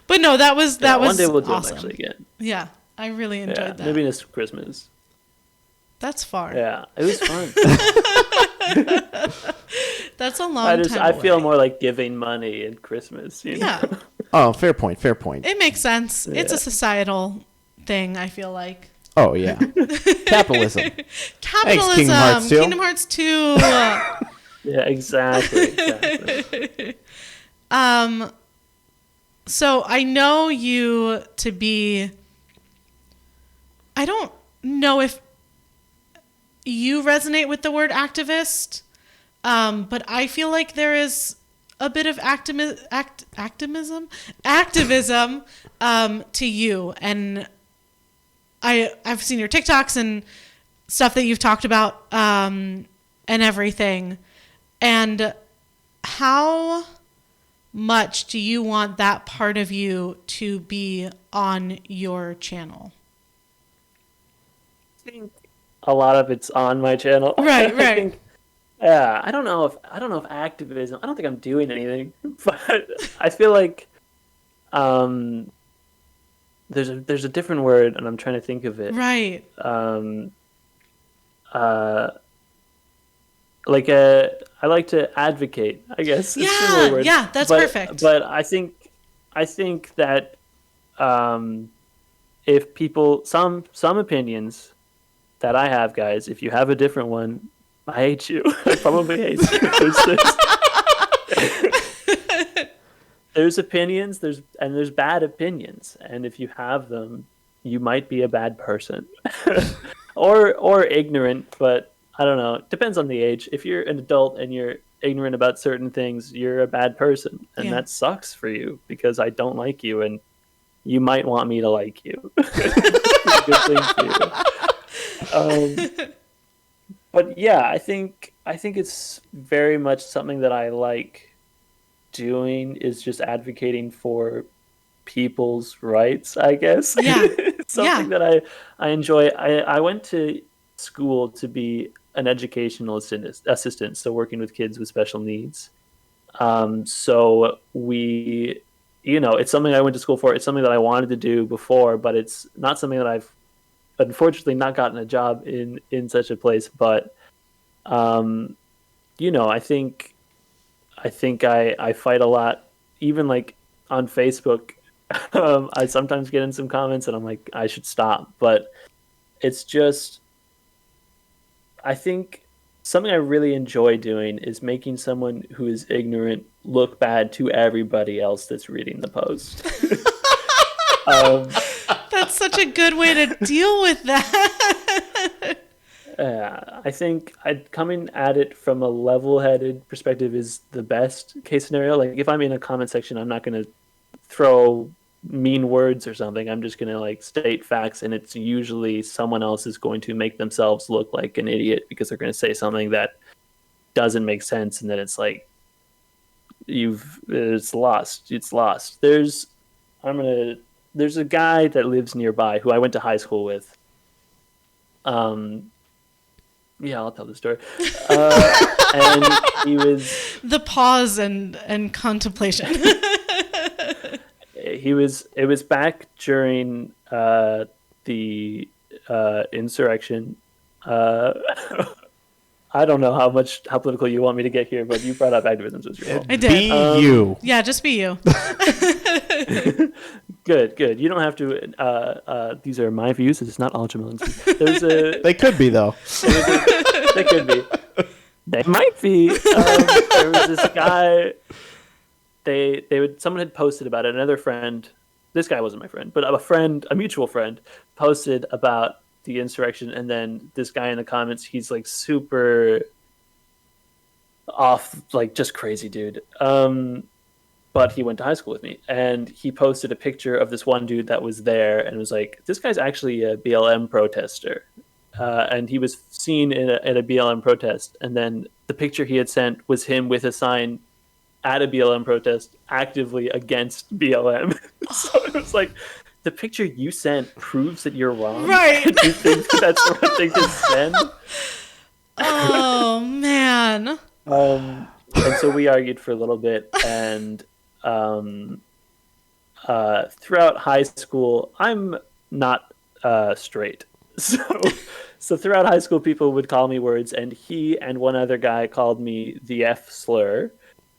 But no, that was one day we'll do awesome. It actually again. Yeah, I really enjoyed that. Maybe this Christmas. That's far. Yeah, it was fun. That's a long time I away. feel more like giving money at Christmas. Yeah. Oh, fair point. It makes sense. Yeah. It's a societal thing, I feel like. Oh, yeah. Capitalism. Thanks, Kingdom Hearts 2. Yeah, exactly. So I know you to be... I don't know if you resonate with the word activist, but I feel like there is a bit of activism to you. And I've seen your TikToks and stuff that you've talked about and everything. And how much do you want that part of you to be on your channel? I think a lot of it's on my channel. Right. Yeah, I don't know if activism. I don't think I'm doing anything, but I feel like there's a different word, and I'm trying to think of it. Right. I like to advocate, I guess. Yeah, it's a similar word. Yeah, that's perfect. But I think that if people, some opinions that I have, guys, if you have a different one, I hate you. I probably hate you. there's opinions, there's bad opinions, and if you have them, you might be a bad person, or ignorant. But I don't know. It depends on the age. If you're an adult and you're ignorant about certain things, you're a bad person, and that sucks for you because I don't like you, and you might want me to like you. Good thing for you. But yeah, I think it's very much something that I like doing, is just advocating for people's rights, I guess. Yeah. Something that I enjoy. I went to school to be an educational assistant, so working with kids with special needs. So we, it's something I went to school for. It's something that I wanted to do before, but it's not something that I've unfortunately not gotten a job in such a place. But I think I fight a lot, even like on Facebook. I sometimes get in some comments and I'm like, I should stop, but it's just, I think something I really enjoy doing is making someone who is ignorant look bad to everybody else that's reading the post. That's such a good way to deal with that. I think coming at it from a level-headed perspective is the best case scenario. Like if I'm in a comment section, I'm not going to throw mean words or something. I'm just going to like state facts, and it's usually someone else is going to make themselves look like an idiot because they're going to say something that doesn't make sense, and then it's like it's lost. There's a guy that lives nearby who I went to high school with. Yeah, I'll tell the story. And he was the pause and contemplation. It was back during the insurrection. I don't know how political you want me to get here, but you brought up activism, so it's your fault. I did. Be you. Yeah, just be you. Good. You don't have to. These are my views. It's not all Jamel's. They could be though. They could be. They might be. There was this guy. Someone had posted about it. Another friend. This guy wasn't my friend, but a mutual friend, posted about the insurrection, and then this guy in the comments, he's like super off, like just crazy dude. But he went to high school with me, and he posted a picture of this one dude that was there, and was like, this guy's actually a BLM protester. And he was seen at a BLM protest, and then the picture he had sent was him with a sign at a BLM protest actively against BLM. So it was like, the picture you sent proves that you're wrong. Right. Do you think that's the right thing to send? Oh, man. And so we argued for a little bit, and throughout high school, I'm not straight. So throughout high school, people would call me words, and he and one other guy called me the F slur.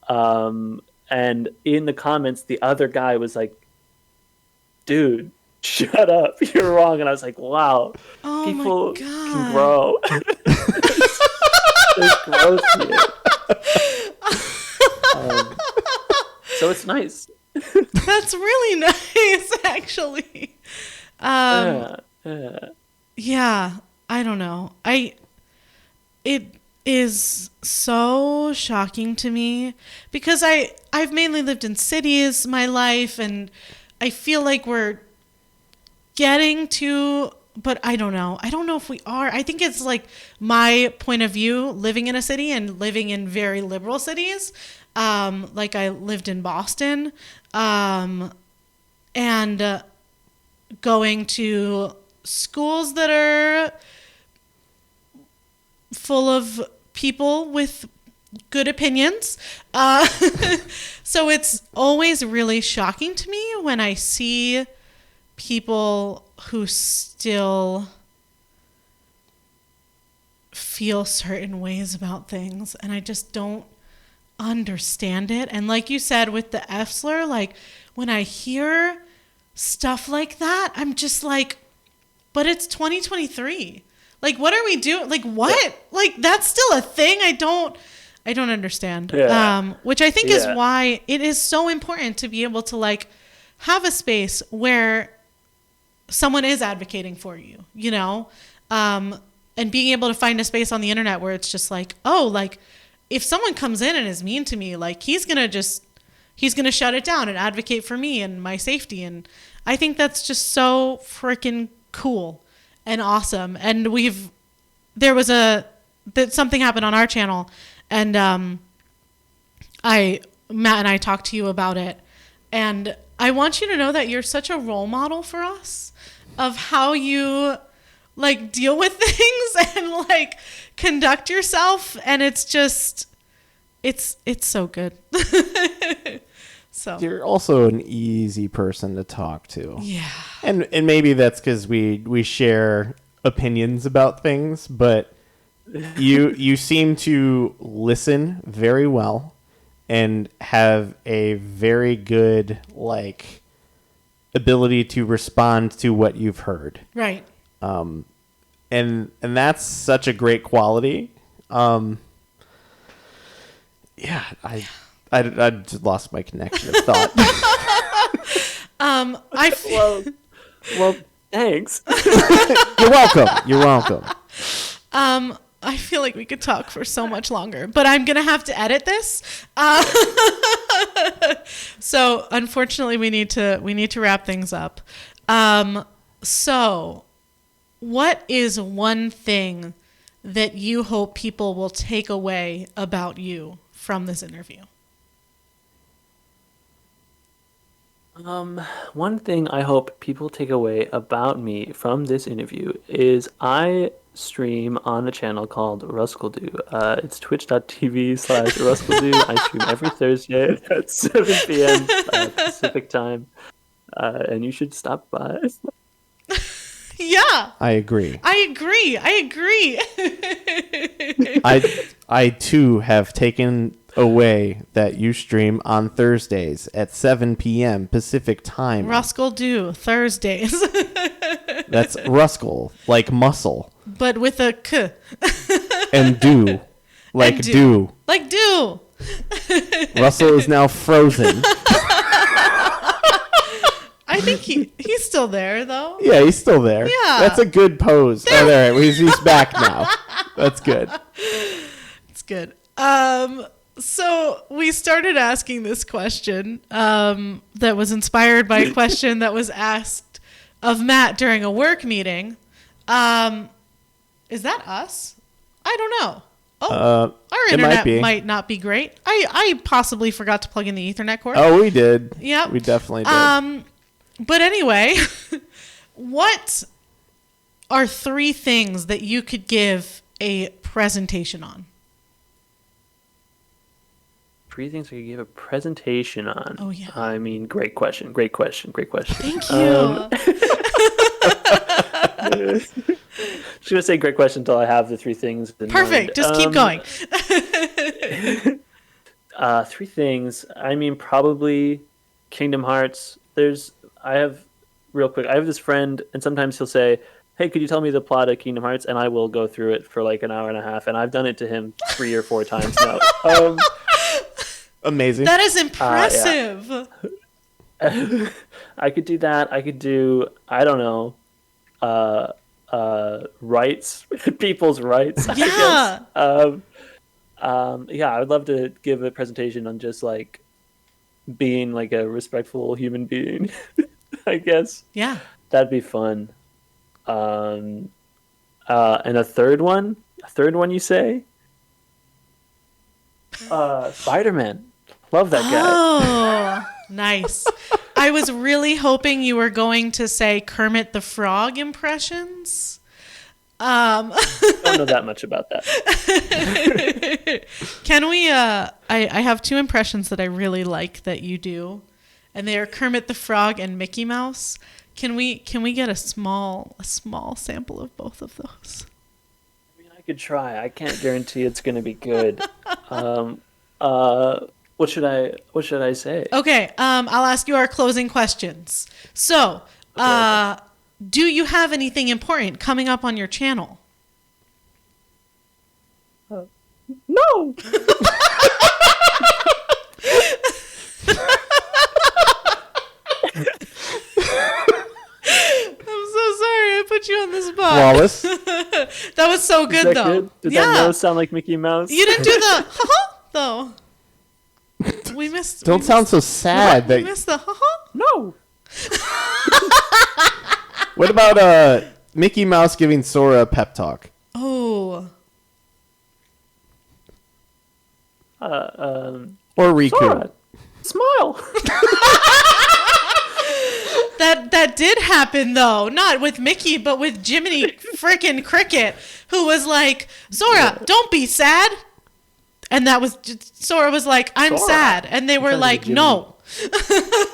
And in the comments, the other guy was like, dude, shut up, you're wrong. And I was like, wow, people can grow. There's growth here. So it's nice. That's really nice, actually. Yeah, I don't know. It is so shocking to me because I've mainly lived in cities my life, and I feel like we're getting to, but I don't know. I don't know if we are. I think it's like my point of view living in a city and living in very liberal cities. Like I lived in Boston, and going to schools that are full of people with good opinions. So it's always really shocking to me when I see people who still feel certain ways about things, and I just don't understand it. And like you said with the F slur, like when I hear stuff like that, I'm just like, but it's 2023. Like, what are we doing? Like, what? Like, that's still a thing. I don't I don't understand. Yeah. Which I think is why it is so important to be able to like have a space where someone is advocating for you, you know, and being able to find a space on the internet where it's just like, oh, like if someone comes in and is mean to me, like he's going to shut it down and advocate for me and my safety. And I think that's just so freaking cool and awesome. And something happened on our channel, and Matt and I talked to you about it, and I want you to know that you're such a role model for us of how you like deal with things and like conduct yourself, and it's just it's so good. So you're also an easy person to talk to. Yeah. And maybe that's because we share opinions about things, but you seem to listen very well and have a very good like ability to respond to what you've heard. Right. And that's such a great quality. Yeah, I just lost my connection of thought. Well, thanks. You're welcome. You're welcome. I feel like we could talk for so much longer, but I'm going to have to edit this. So unfortunately we need to wrap things up. So what is one thing that you hope people will take away about you from this interview? One thing I hope people take away about me from this interview is I stream on a channel called ruscledew. It's twitch.tv/ruscledew. I stream every Thursday at 7 p.m. Pacific time, and you should stop by. Yeah. I agree. I too have taken away that you stream on Thursdays at 7 p.m. Pacific time. Ruscledew Thursdays. That's Ruscle, like muscle. But with a K. And dew, like dew. Like dew. Russell is now frozen. I think he's still there, though. Yeah, he's still there. Yeah. That's a good pose. Oh, there. He's back now. That's good. It's good. So we started asking this question that was inspired by a question that was asked of Matt during a work meeting. Is that us? I don't know. Oh, our internet might not be great. I possibly forgot to plug in the Ethernet cord. Oh, we did. Yep. We definitely did. But anyway, what are 3 things that you could give a presentation on? 3 things I could give a presentation on. Oh, yeah. I mean, great question. Thank you. Just going to say great question until I have the 3 things in Perfect. mind. Just keep going. 3 things. I mean, probably Kingdom Hearts. I have this friend, and sometimes he'll say, hey, could you tell me the plot of Kingdom Hearts? And I will go through it for like an hour and a half. And I've done it to him 3 or 4 times now. Amazing. That is impressive. Yeah. I could do that. I could do, I don't know, rights, people's rights. Yeah. I guess. Yeah, I would love to give a presentation on just like being like a respectful human being. I guess. Yeah. That'd be fun. And a third one you say? Spider-Man. Love that guy. Oh, nice. I was really hoping you were going to say Kermit the Frog impressions. Don't know that much about that. Can we, I have 2 impressions that I really like that you do, and they are Kermit the Frog and Mickey Mouse. Can we get a small sample of both of those? I mean, I could try. I can't guarantee it's going to be good. What should I say? Okay, I'll ask you our closing questions. So, Okay. Do you have anything important coming up on your channel? No. I'm so sorry I put you on the spot. Flawless. That was so good, Is that though. good? Did that nose sound like Mickey Mouse? You didn't do the ha-ha, though. We missed. Don't sound so sad. We missed the ha-ha. No. What about Mickey Mouse giving Sora a pep talk? Oh. Or Riku. Sora, smile. That did happen, though. Not with Mickey, but with Jiminy frickin' Cricket, who was like, Sora, don't be sad. And that was, Sora was like, I'm Sora. sad. And they were like, no.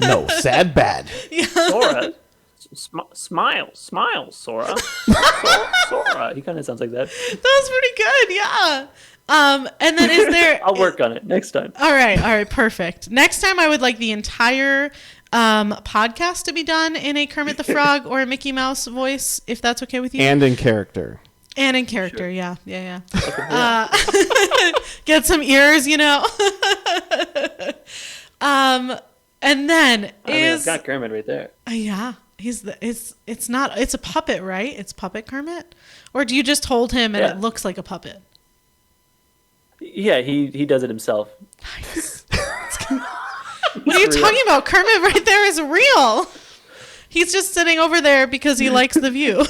No, sad bad. Yeah. Sora, smile, Sora. Sora. He kind of sounds like that. That was pretty good, yeah. And then is there... I'll work on it next time. All right, perfect. Next time I would like the entire podcast to be done in a Kermit the Frog or a Mickey Mouse voice, if that's okay with you. And in character. And in character, sure. Yeah. Get some ears, you know. And then I've got Kermit right there. Yeah, it's a puppet, right? It's puppet Kermit, or do you just hold him and it looks like a puppet? Yeah, he does it himself. Nice. What are you talking about? Kermit right there is real. He's just sitting over there because he likes the view.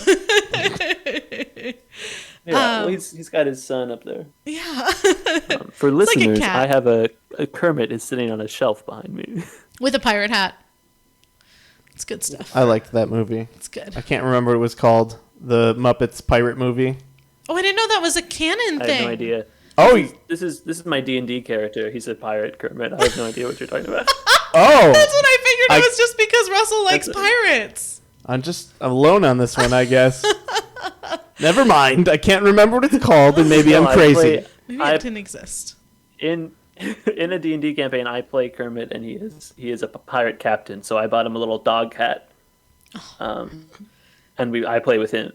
Well, he's got his son up there. Yeah. For listeners, like I have a Kermit is sitting on a shelf behind me. With a pirate hat. It's good stuff. I liked that movie. It's good. I can't remember what it was called. The Muppets pirate movie. Oh, I didn't know that was a canon thing. I have no idea. Oh, This is my D&D character. He's a pirate Kermit. I have no idea what you're talking about. oh! That's what I figured. It was just because Russell likes pirates. I'm alone on this one, I guess. Never mind. I can't remember what it's called, and maybe I'm crazy. Maybe it didn't exist. In a D&D campaign, I play Kermit, and he is a pirate captain. So I bought him a little dog hat, and I play with him.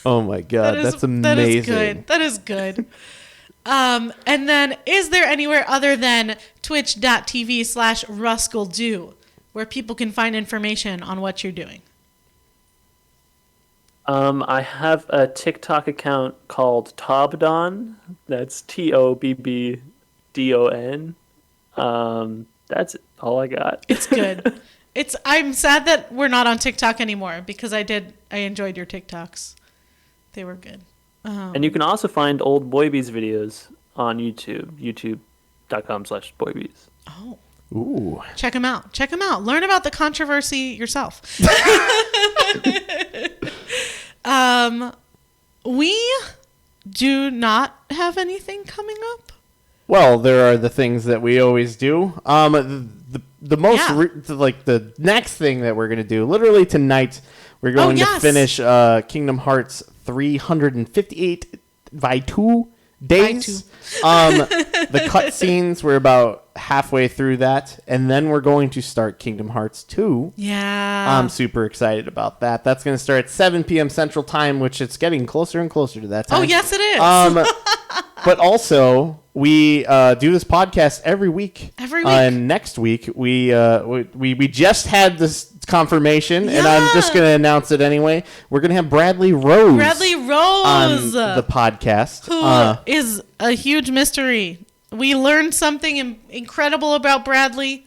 Oh my god, that's amazing. That is good. And then, is there anywhere other than twitch.tv/ruscledew where people can find information on what you're doing? I have a TikTok account called Tobdon. That's TOBBDON. That's all I got. It's good. I'm sad that we're not on TikTok anymore because I enjoyed your TikToks. They were good. And you can also find old Boybees videos on YouTube, youtube.com/boybees. Oh. Ooh. Check them out. Learn about the controversy yourself. We do not have anything coming up. Well, there are the things that we always do. The next thing that we're going to do, literally tonight, we're going to finish Kingdom Hearts 358 by 2 days. The cutscenes, we're about halfway through that, and then we're going to start Kingdom Hearts 2. Yeah. I'm super excited about that. That's going to start at 7 p.m. Central Time, which it's getting closer and closer to that time. Oh, yes, it is. But also, we do this podcast every week. And next week, we just had this confirmation, and I'm just going to announce it anyway. We're going to have Bradley Rose on the podcast. Who is a huge mystery. We learned something incredible about Bradley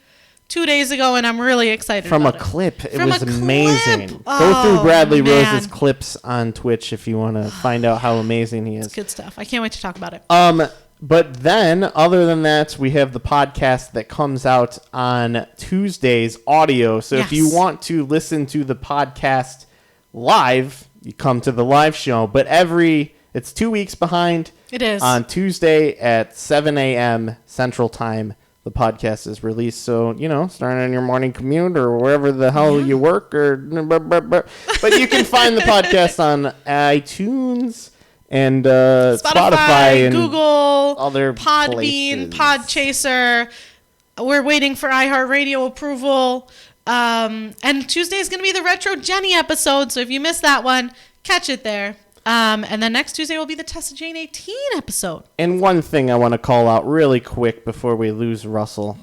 2 days ago, and I'm really excited from about a clip. It From was a amazing. clip. Go through Bradley man. Rose's clips on Twitch if you want to find out how amazing he is. It's good stuff. I can't wait to talk about it. But then, other than that, we have the podcast that comes out on Tuesdays, audio. So if you want to listen to the podcast live, you come to the live show. But it's 2 weeks behind. It is. On Tuesday at 7 a.m. Central Time, the podcast is released. So, starting on your morning commute or wherever the hell you work. But you can find the podcast on iTunes and Spotify and Google, other Podbean, places. Podchaser. We're waiting for iHeartRadio approval. And Tuesday is going to be the Retro Jenny episode. So if you missed that one, catch it there. And then next Tuesday will be the Tessa Jane 18 episode. And one thing I want to call out really quick before we lose Russell.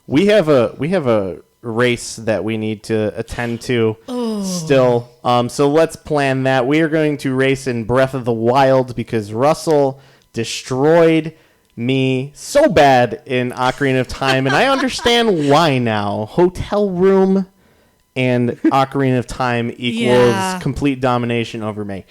We have a race that we need to attend to still. So let's plan that. We are going to race in Breath of the Wild because Russell destroyed me so bad in Ocarina of Time, and I understand why now. Hotel room and Ocarina of Time equals complete domination over me.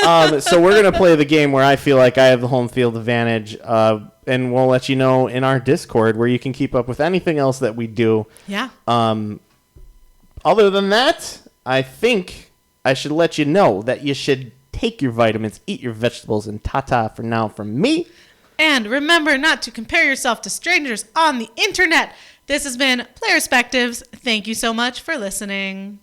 So we're going to play the game where I feel like I have the home field advantage, and we'll let you know in our Discord where you can keep up with anything else that we do. Yeah. Other than that, I think I should let you know that you should take your vitamins, eat your vegetables, and ta-ta for now from me. And remember not to compare yourself to strangers on the internet. This has been Playerspectives. Thank you so much for listening.